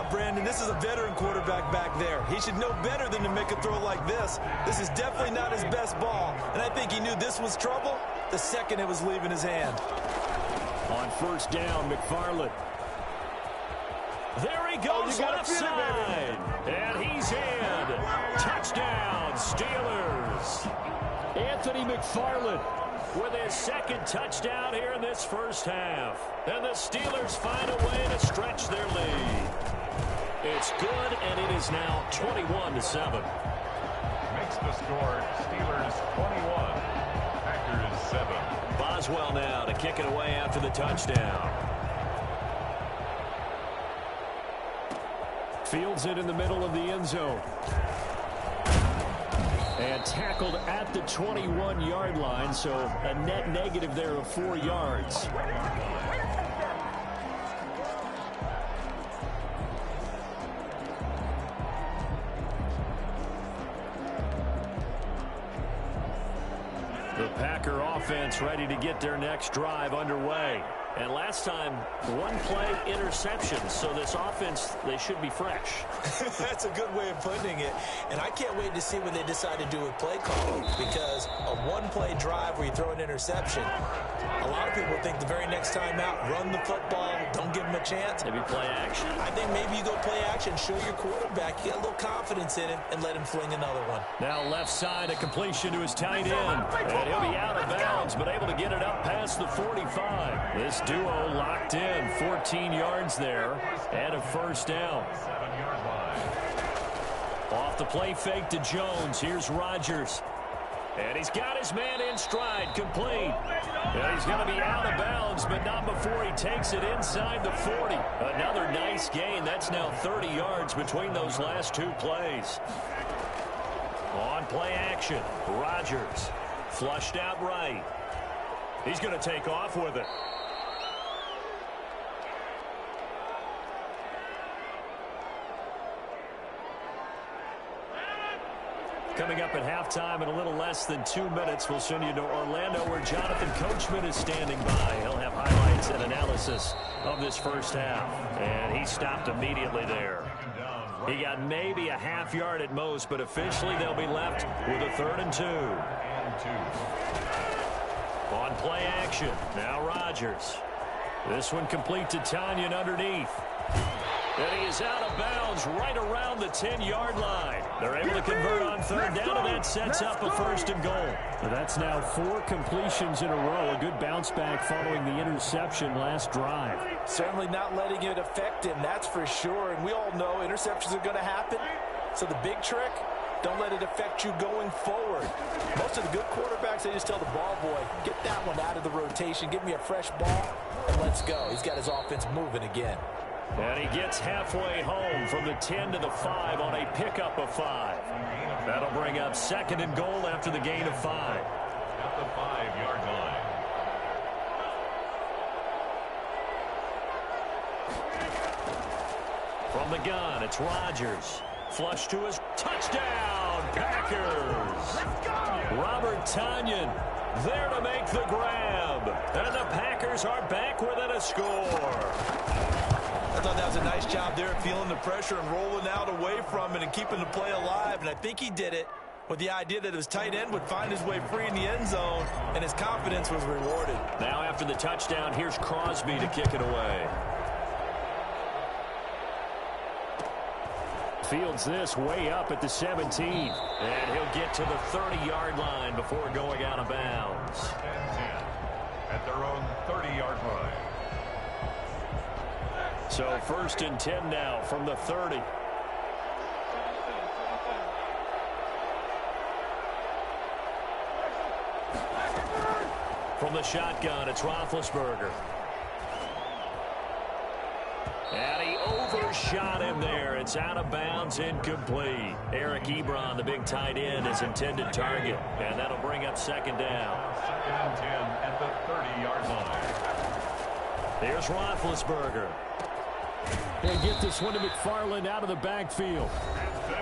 Brandon, this is a veteran quarterback back there. He should know better than to make a throw like this. This is definitely not his best ball, and I think he knew this was trouble the second it was leaving his hand. On 1st down, McFarland. There he goes left side, and he's in. Touchdown, Steelers. Anthony McFarland with his 2nd touchdown here in this first half. And the Steelers find a way to stretch their lead. It's good, and it is now 21-7. Makes the score Steelers 21, Packers 7. Boswell now to kick it away after the touchdown. Fields it in the middle of the end zone. And tackled at the 21-yard line, so a net negative there of 4 yards. The Packer offense ready to get their next drive underway. And last time, 1-play interception. So this offense, they should be fresh. That's a good way of putting it. And I can't wait to see what they decide to do with play calling, because a 1-play drive where you throw an interception, a lot of people think the very next time out, run the football, don't give him a chance. Maybe play action. I think maybe you go play action, show your quarterback, you got a little confidence in him, and let him fling another one. Now left side, a completion to his tight end. And he'll be out of bounds, but able to get it up past the 45. This duo locked in, 14 yards there, and a 1st down. 7-yard line. Off the play fake to Jones. Here's Rodgers. And he's got his man in stride, complete. And he's going to be out of bounds, but not before he takes it inside the 40. Another nice gain. That's now 30 yards between those last 2 plays. On play action, Rodgers flushed out right. He's going to take off with it. Coming up at halftime in a little less than 2 minutes, we'll send you to Orlando where Jonathan Coachman is standing by. He'll have highlights and analysis of this first half. And he stopped immediately there. He got maybe a half yard at most, but officially they'll be left with a 3rd and 2. On play action, now Rodgers. This one complete to Tanyan underneath. And he is out of bounds right around the 10-yard line. They're able to convert on 3rd down, and that sets up a 1st and goal. So that's now 4 completions in a row. A good bounce back following the interception last drive. Certainly not letting it affect him, that's for sure. And we all know interceptions are going to happen. So the big trick, Don't let it affect you going forward. Most of the good quarterbacks, they just tell the ball boy, get that one out of the rotation, give me a fresh ball, and let's go. He's got his offense moving again. And he gets halfway home from the 10 to the 5 on a pickup of 5. That'll bring up 2nd and goal after the gain of 5. At the 5-yard line. From the gun, it's Rodgers. Flush to his touchdown, Packers. Robert Tonyan there to make the grab. And the Packers are back within a score. I thought that was a nice job there, feeling the pressure and rolling out away from it and keeping the play alive. And I think he did it with the idea that his tight end would find his way free in the end zone, and his confidence was rewarded. Now after the touchdown, here's Crosby to kick it away. Fields this way up at the 17. And he'll get to the 30-yard line before going out of bounds. 10 at their own 30-yard line. So 1st and 10 now from the 30. From the shotgun, it's Roethlisberger. And he overshot him there. It's out of bounds, incomplete. Eric Ebron, the big tight end, is intended target. And that'll bring up 2nd down. 2nd and 10 at the 30-yard line. Here's Roethlisberger. They get this one to McFarland out of the backfield.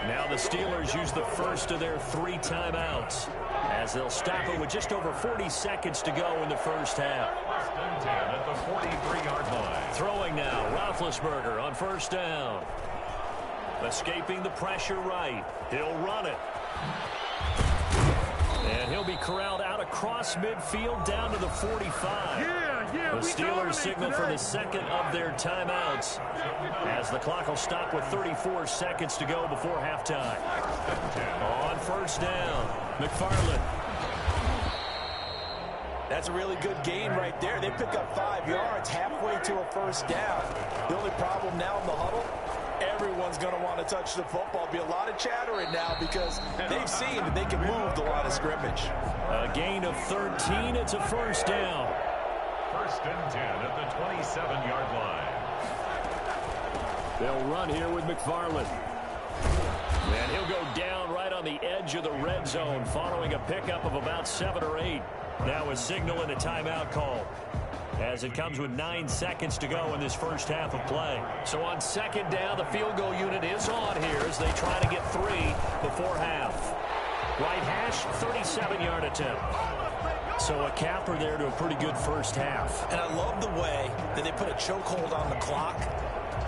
Now the Steelers use the first of their 3 timeouts as they'll stop it with just over 40 seconds to go in the first half. 1st and 10 at the 43-yard line. Throwing now, Roethlisberger on 1st down. Escaping the pressure right. He'll run it. And he'll be corralled out across midfield down to the 45. The Steelers signal for the 2nd of their timeouts as the clock will stop with 34 seconds to go before halftime. On 1st down, McFarland. That's a really good gain right there. They pick up 5 yards halfway to a 1st down. The only problem now in the huddle, everyone's going to want to touch the football. Be a lot of chattering now because they've seen that they can move the line of scrimmage. A gain of 13. It's a 1st down. 1st and 10 at the 27-yard line. They'll run here with McFarland. And he'll go down right on the edge of the red zone following a pickup of about 7 or 8. Now a signal and a timeout call as it comes with 9 seconds to go in this first half of play. So on 2nd down, the field goal unit is on here as they try to get 3 before half. Right hash, 37-yard attempt. So a capper there to a pretty good first half. And I love the way that they put a chokehold on the clock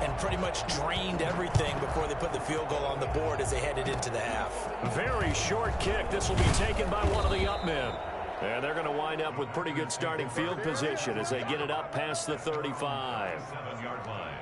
and pretty much drained everything before they put the field goal on the board as they headed into the half. Very short kick. This will be taken by one of the up men. And they're going to wind up with pretty good starting field position as they get it up past the 35. 7-yard line.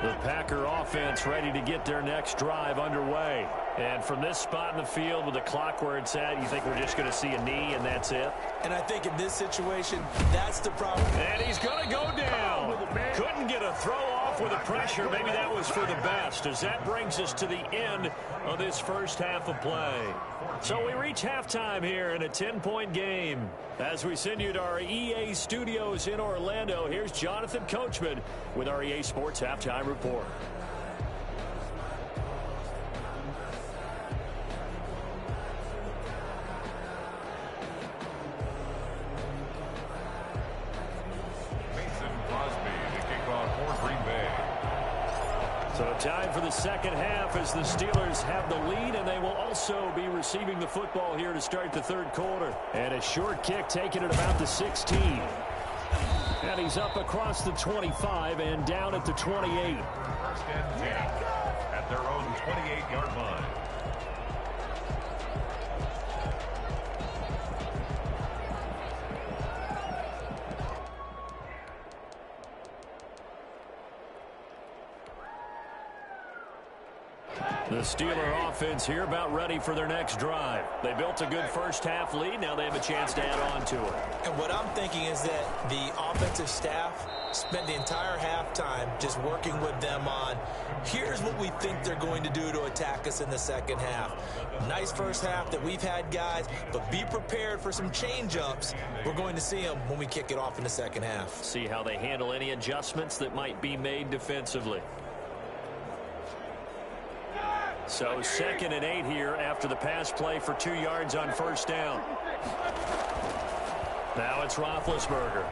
The Packer offense ready to get their next drive underway. And from this spot in the field with the clock where it's at, you think we're just going to see a knee and that's it? And I think in this situation, that's the problem. And he's going to go down. Couldn't get a throw off with the pressure. Maybe that was for the best as that brings us to the end of this first half of play. So we reach halftime here in a 10-point game. As we send you to our EA studios in Orlando, here's Jonathan Coachman with our EA Sports Halftime Report. So time for the second half as the Steelers have the lead, and they will also be receiving the football here to start the third quarter. And a short kick taken at about the 16. And he's up across the 25 and down at the 28. 1st and 10 at their own 28-yard line. The Steeler offense here about ready for their next drive. They built a good first-half lead. Now they have a chance to add on to it. And what I'm thinking is that the offensive staff spent the entire halftime just working with them on, here's what we think they're going to do to attack us in the second half. Nice first half that we've had, guys, but be prepared for some change-ups. We're going to see them when we kick it off in the second half. See how they handle any adjustments that might be made defensively. So 2nd and 8 here after the pass play for 2 yards on first down. Now it's Roethlisberger.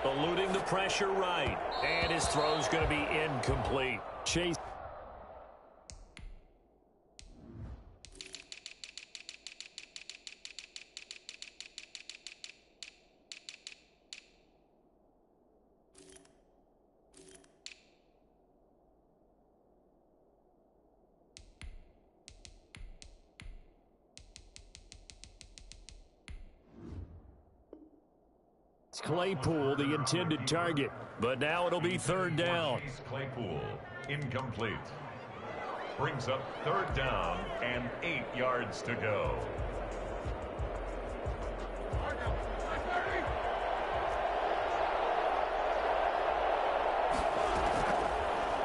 Eluding the pressure right. And his throw's going to be incomplete. Chase. Claypool, the intended target. But now it'll be 3rd down. Claypool, incomplete. Brings up 3rd down and 8 yards to go.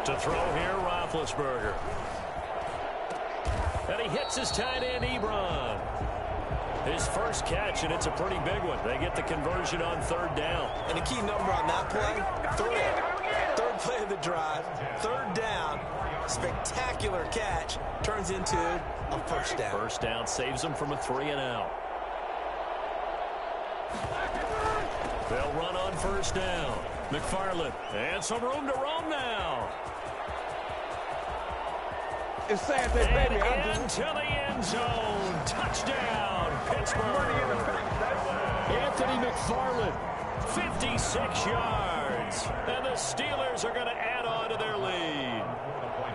To throw here, Roethlisberger. And he hits his tight end, Ebron. His first catch, and it's a pretty big one. They get the conversion on 3rd down. And the key number on that play, 3rd play of the drive, 3rd down, spectacular catch, turns into a first down. First down saves them from a 3-and-out. They'll run on first down. McFarland, and some room to roam now. It's sad they baby. And into the end zone. Touchdown, Pittsburgh. Anthony McFarland, 56 yards. And the Steelers are going to add on to their lead.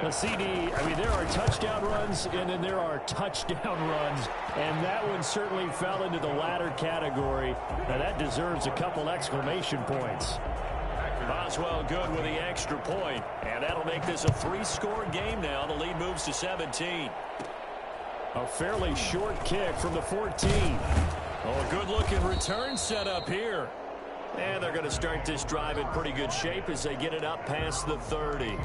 The CD, I mean, there are touchdown runs, and then there are touchdown runs. And that one certainly fell into the latter category. Now, that deserves a couple exclamation points. Boswell good with the extra point, and that'll make this a 3-score game now. The lead moves to 17. A fairly short kick from the 14. Oh, a good-looking return set up here. And they're going to start this drive in pretty good shape as they get it up past the 30.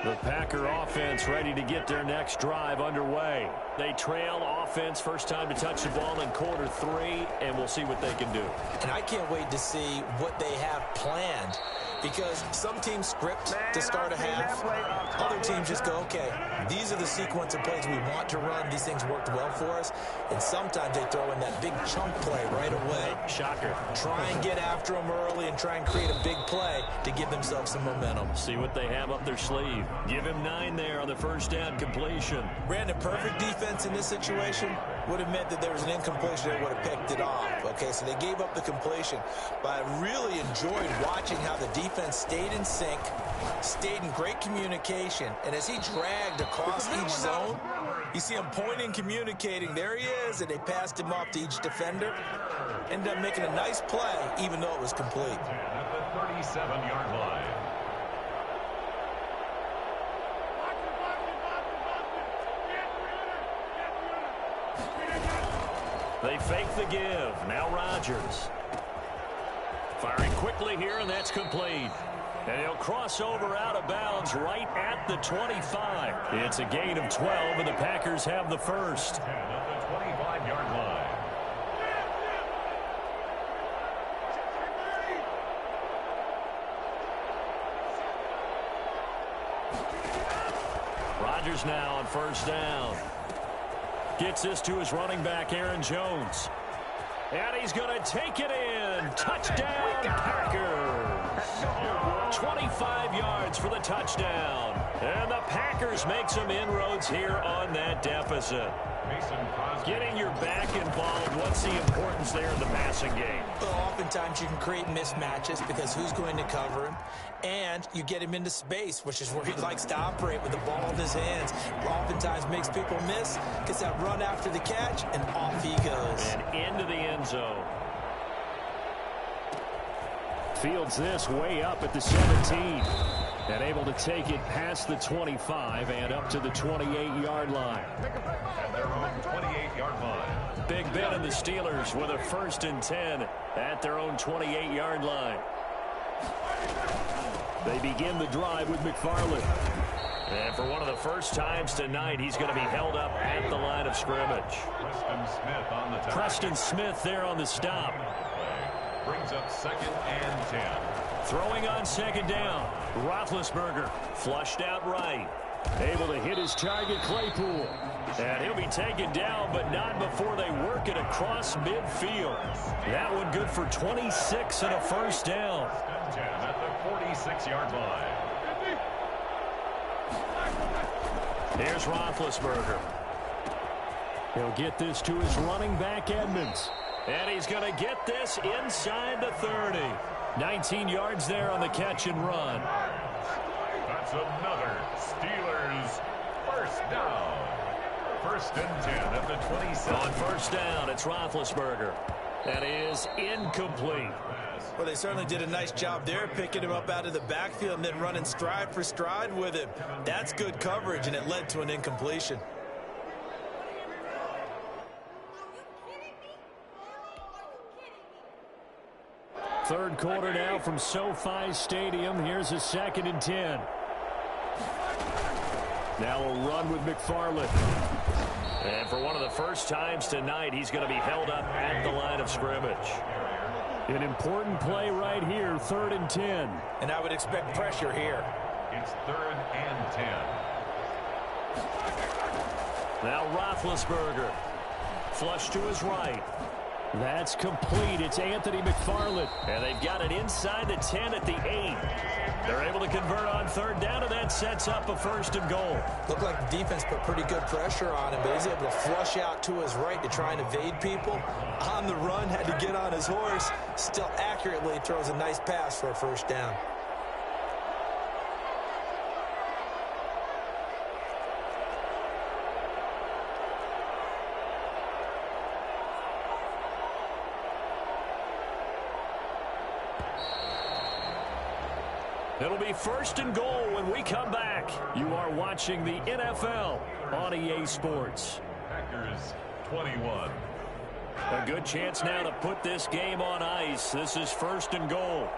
The Packer offense ready to get their next drive underway. They trail offense, first time to touch the ball in quarter 3, and we'll see what they can do. And I can't wait to see what they have planned, because some teams script to start a half. Other teams just go, okay, these are the sequence of plays we want to run. These things worked well for us. And sometimes they throw in that big chunk play right away. Shocker. Try and get after them early and try and create a big play to give themselves some momentum. See what they have up their sleeve. Give him 9 there on the first down completion. Brandon, perfect defense in this situation would have meant that there was an incompletion that would have picked it off. Okay, so they gave up the completion. But I really enjoyed watching how the defense stayed in sync, stayed in great communication, and as he dragged across each zone, you see him pointing, communicating. There he is, and they passed him off to each defender. Ended up making a nice play, even though it was complete. At the 37-yard line. They fake the give. Now Rodgers. Firing quickly here, and that's complete. And he'll cross over out of bounds right at the 25. It's a gain of 12, and the Packers have the first. At the 25-yard line. Rodgers now on first down. Gets this to his running back, Aaron Jones. And he's going to take it in. Touchdown, Packers. 25 yards for the touchdown. And the Packers make some inroads here on that deficit. Getting your back involved, what's the importance there in the passing game? Well, oftentimes you can create mismatches because who's going to cover him? And you get him into space, which is where he likes to operate with the ball in his hands. Oftentimes makes people miss, gets that run after the catch, and off he goes. And into the end zone. Fields this way up at the 17. And able to take it past the 25 and up to the 28-yard line. At their own 28-yard line. Big Ben and the Steelers with a 1st and 10 at their own 28-yard line. They begin the drive with McFarland. And for one of the first times tonight, he's going to be held up at the line of scrimmage. Preston Smith on the tackle. Preston Smith there on the stop. Brings up 2nd and 10. Throwing on 2nd down. Roethlisberger flushed out right. Able to hit his target, Claypool. And he'll be taken down, but not before they work it across midfield. That one good for 26 and a 1st down. 10 at the 46-yard line. Here's Roethlisberger. He'll get this to his running back, Edmonds. And he's going to get this inside the 30. 19 yards there on the catch and run. That's another Steelers 1st down. 1st and 10 at the 27. On 1st down, it's Roethlisberger. That is incomplete. Well, they certainly did a nice job there, picking him up out of the backfield and then running stride for stride with him. That's good coverage, and it led to an incompletion. Third quarter now from SoFi Stadium. Here's a 2nd and 10. Now a run with McFarland. And for one of the first times tonight, he's going to be held up at the line of scrimmage. An important play right here, 3rd and 10. And I would expect pressure here. It's 3rd and 10. Now Roethlisberger. Flush to his right. That's complete. It's Anthony McFarland. And they've got it inside the 10 at the 8. They're able to convert on 3rd down, and that sets up a 1st and goal. Looked like the defense put pretty good pressure on him, but he's able to flush out to his right to try and evade people. On the run, had to get on his horse. Still accurately throws a nice pass for a 1st down. It'll be 1st and goal when we come back. You are watching the NFL on EA Sports. Packers 21. A good chance now to put this game on ice. This is 1st and goal.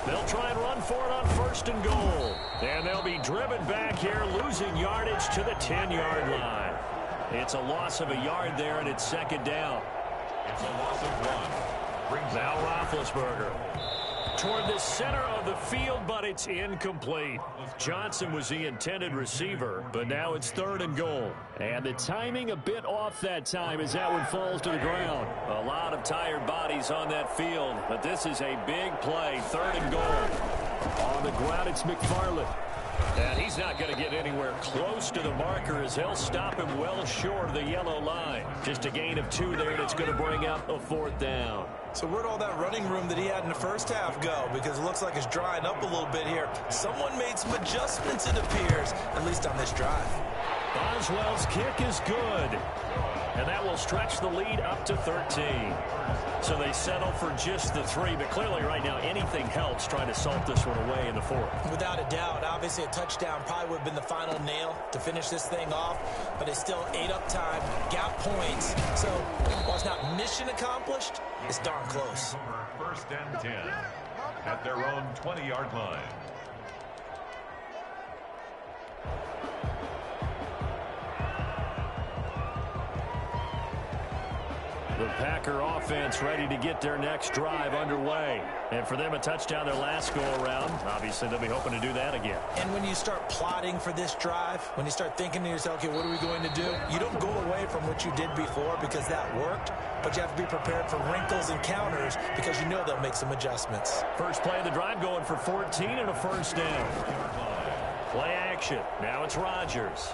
They'll try and run for it on 1st and goal. And they'll be driven back here, losing yardage to the 10-yard line. It's a loss of a yard there, and it's 2nd down. It's a loss of 1. Now Roethlisberger. Toward the center of the field, but it's incomplete. Johnson was the intended receiver, but now it's 3rd and goal. And the timing a bit off that time as that one falls to the ground. A lot of tired bodies on that field, but this is a big play. 3rd and goal. On the ground, it's McFarland. And he's not going to get anywhere close to the marker as they'll stop him well short of the yellow line. Just a gain of 2 there, and it's going to bring up a 4th down. So where'd all that running room that he had in the first half go? Because it looks like it's drying up a little bit here. Someone made some adjustments, it appears, at least on this drive. Boswell's kick is good. And that will stretch the lead up to 13. So they settle for just the 3, but clearly right now anything helps trying to salt this one away in the 4th. Without a doubt, obviously a touchdown probably would have been the final nail to finish this thing off, but it's still ate up time, got points. So while it's not mission accomplished, it's darn close. 1st and 10 at their own 20-yard line. The Packer offense ready to get their next drive underway. And for them, a touchdown their last go-around. Obviously, they'll be hoping to do that again. And when you start plotting for this drive, when you start thinking to yourself, okay, what are we going to do? You don't go away from what you did before because that worked, but you have to be prepared for wrinkles and counters because you know they'll make some adjustments. First play of the drive going for 14 and a 1st down. Play action. Now it's Rodgers.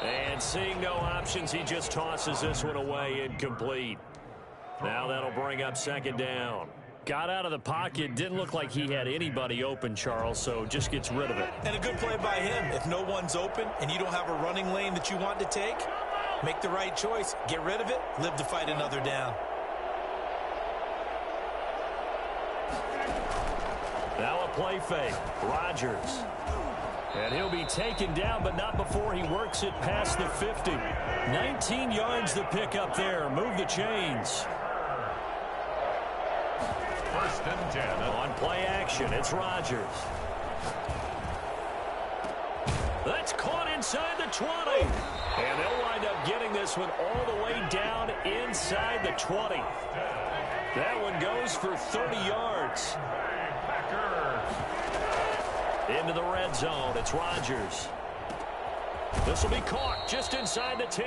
And seeing no options, he just tosses this one away incomplete. Now that'll bring up 2nd down. Got out of the pocket, didn't look like he had anybody open, Charles, so just gets rid of it. And a good play by him. If no one's open and you don't have a running lane that you want to take, Make the right choice. Get rid of it. Live to fight another down. Now a play fake. Rodgers. And he'll be taken down, but not before he works it past the 50. 19 yards to pick up there. Move the chains. First and 10. On play action, it's Rodgers. That's caught inside the 20. And they'll wind up getting this one all the way down inside the 20. That one goes for 30 yards. Into the red zone, it's Rodgers. This will be caught just inside the 10.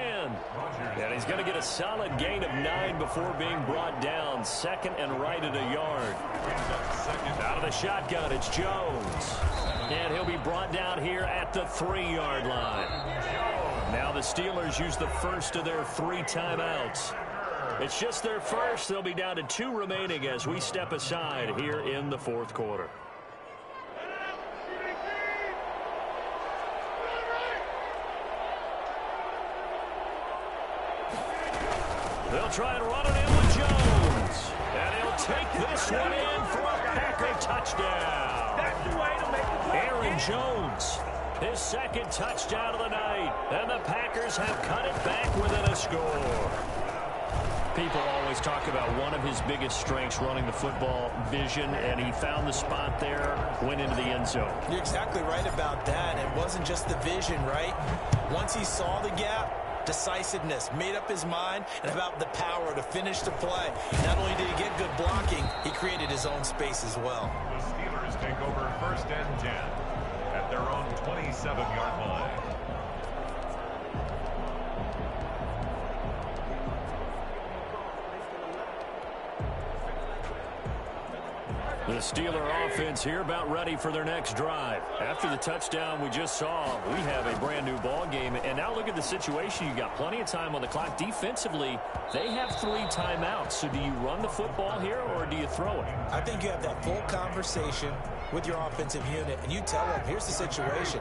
And he's going to get a solid gain of 9 before being brought down. Second and right at a yard. Out of the shotgun, it's Jones. And he'll be brought down here at the 3-yard line. Now the Steelers use the first of their 3 timeouts. It's just their first. They'll be down to 2 remaining as we step aside here in the fourth quarter. They'll try and run it in with Jones. And he'll take this one in for a Packer touchdown. That's the way to make the play. Aaron Jones, his second touchdown of the night. And the Packers have cut it back within a score. People always talk about one of his biggest strengths, running the football, vision, and he found the spot there, went into the end zone. You're exactly right about that. It wasn't just the vision, right? Once he saw the gap, decisiveness, made up his mind, and about the power to finish the play. Not only did he get good blocking, he created his own space as well. The Steelers take over first and 10 at their own 27-yard line. The Steeler offense here about ready for their next drive. After the touchdown we just saw, we have a brand new ball game. And now look at the situation. You got plenty of time on the clock. Defensively, they have 3 timeouts. So do you run the football here or do you throw it? I think you have that full conversation with your offensive unit, and you tell them, here's the situation.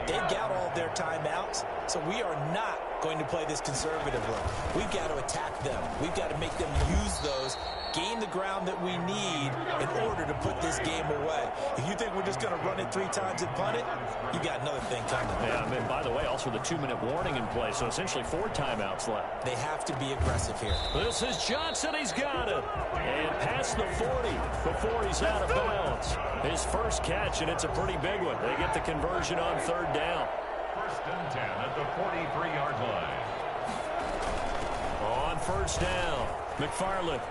They've got all their timeouts, so we are not going to play this conservatively. We've got to attack them. We've got to make them use those, gain the ground that we need in order to put this game away. If you think we're just going to run it 3 times and punt it, you got another thing coming. Yeah, I mean, by the way, also the 2-minute warning in play, so essentially 4 timeouts left. They have to be aggressive here. This is Johnson. He's got it. And past the 40 before he's out of bounds. His first catch, and it's a pretty big one. They get the conversion on 3rd down. First and 10 at the 43-yard line. On 1st down, McFarland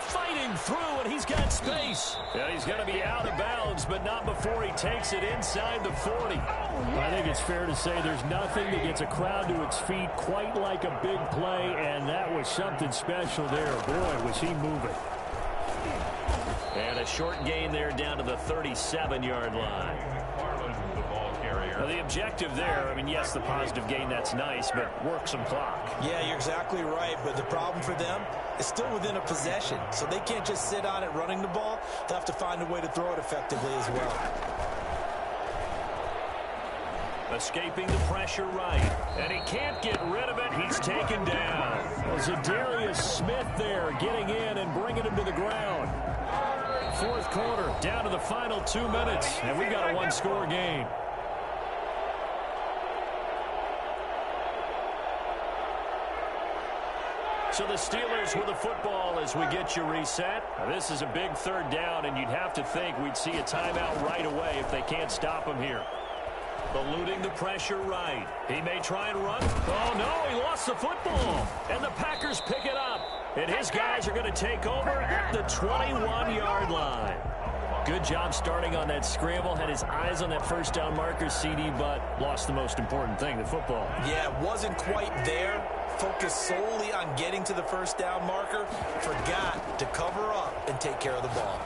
fighting through, and he's got space. And he's going to be out of bounds, but not before he takes it inside the 40. I think it's fair to say there's nothing that gets a crowd to its feet quite like a big play, and that was something special there. Boy, was he moving. And a short gain there down to the 37-yard line. The ball carrier. Now the objective there, I mean, yes, the positive gain, that's nice, but work some clock. Yeah, you're exactly right, but the problem for them is still within a possession, so they can't just sit on it running the ball. They'll have to find a way to throw it effectively as well. Escaping the pressure right, and he can't get rid of it. He's taken down. Zadarius Smith there getting in and bringing him to the ground. 4th quarter, down to the final 2 minutes, and we've got a 1-score game. So the Steelers with the football as we get you reset. Now this is a big 3rd down, and you'd have to think we'd see a timeout right away if they can't stop him here. Eluding the pressure right. He may try and run. Oh, no, he lost the football. And the Packers pick it up. And his guys are going to take over at the 21-yard line. Good job starting on that scramble. Had his eyes on that 1st down marker, CD, but lost the most important thing, the football. Yeah, it wasn't quite there. Focused solely on getting to the 1st down marker. Forgot to cover up and take care of the ball.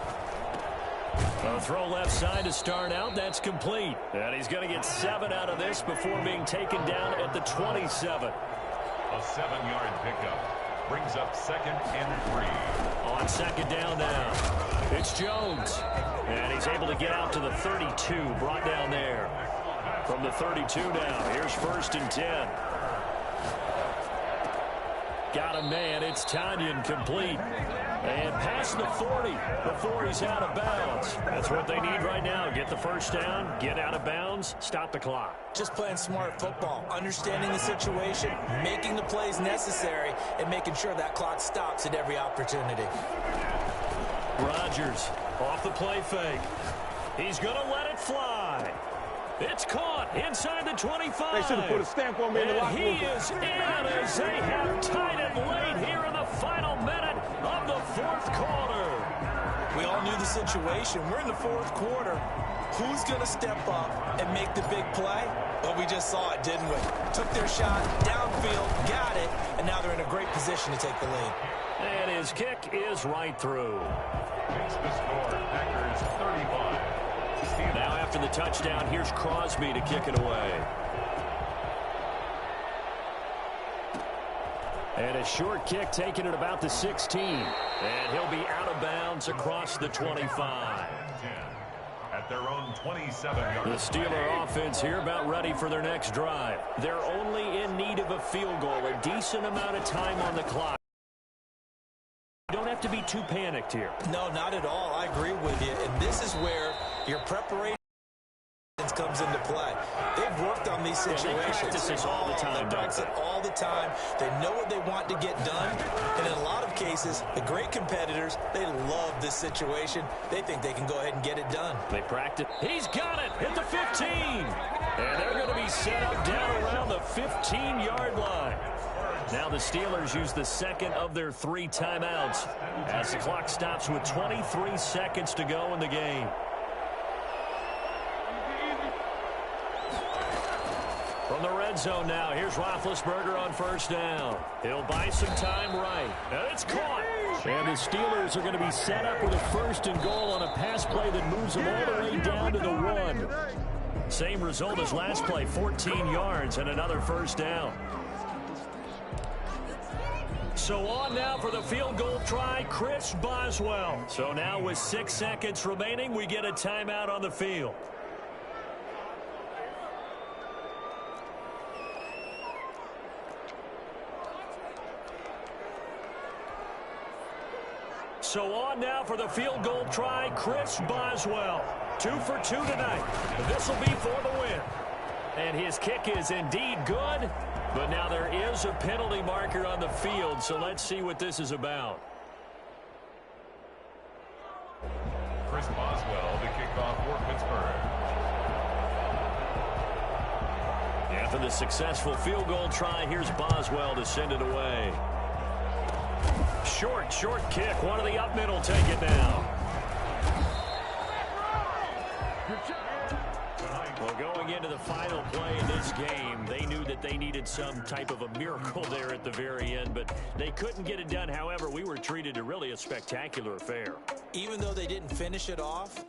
A throw left side to start out. That's complete. And he's going to get 7 out of this before being taken down at the 27. A 7-yard pickup brings up 2nd and 3. On 2nd down now, it's Jones. And he's able to get out to the 32, brought down there. From the 32 now, here's 1st and 10. Got a man. It's Tanyan complete. And past the 40 before he's out of bounds. That's what they need right now. Get the first down, get out of bounds, stop the clock. Just playing smart football, understanding the situation, making the plays necessary, and making sure that clock stops at every opportunity. Rodgers off the play fake. He's going to let it fly. It's caught inside the 25. They should have put a stamp on me in the locker room. And he is in as they have tied it late here in the final minute of the fourth quarter. We all knew the situation. We're in the fourth quarter. Who's going to step up and make the big play? Well, we just saw it, didn't we? Took their shot, downfield, got it, and now they're in a great position to take the lead. And his kick is right through. Makes the score, Packers 35. Now after the touchdown, here's Crosby to kick it away. And a short kick taken at about the 16. And he'll be out of bounds across the 25. At their own 27-yard. The Steeler offense here about ready for their next drive. They're only in need of a field goal, a decent amount of time on the clock. You don't have to be too panicked here. No, not at all. I agree with you. And this is where your preparation comes into play. They've worked on these situations. They practice this all the time. They practice it all the time. They know what they want to get done. And in a lot of cases, the great competitors, they love this situation. They think they can go ahead and get it done. They practice. He's got it at the 15. And they're going to be set up down around the 15-yard line. Now the Steelers use the second of their 3 timeouts as the clock stops with 23 seconds to go in the game. From the red zone now, here's Roethlisberger on first down. He'll buy some time right. And it's caught. And the Steelers are going to be set up with a first and goal on a pass play that moves them all the way down to the 1. Same result as last play, 14 yards and another first down. So on now for the field goal try, Chris Boswell. So now with 6 seconds remaining, we get a timeout on the field. So on now for the field goal try, Chris Boswell. 2 for 2 tonight. This will be for the win. And his kick is indeed good. But now there is a penalty marker on the field, so let's see what this is about. Chris Boswell, the kickoff for Pittsburgh. After the successful field goal try, here's Boswell to send it away. Short kick. One of the up middle take it now. Well, going into the final play in this game, they knew that they needed some type of a miracle there at the very end, but they couldn't get it done. However, we were treated to really a spectacular affair. Even though they didn't finish it off,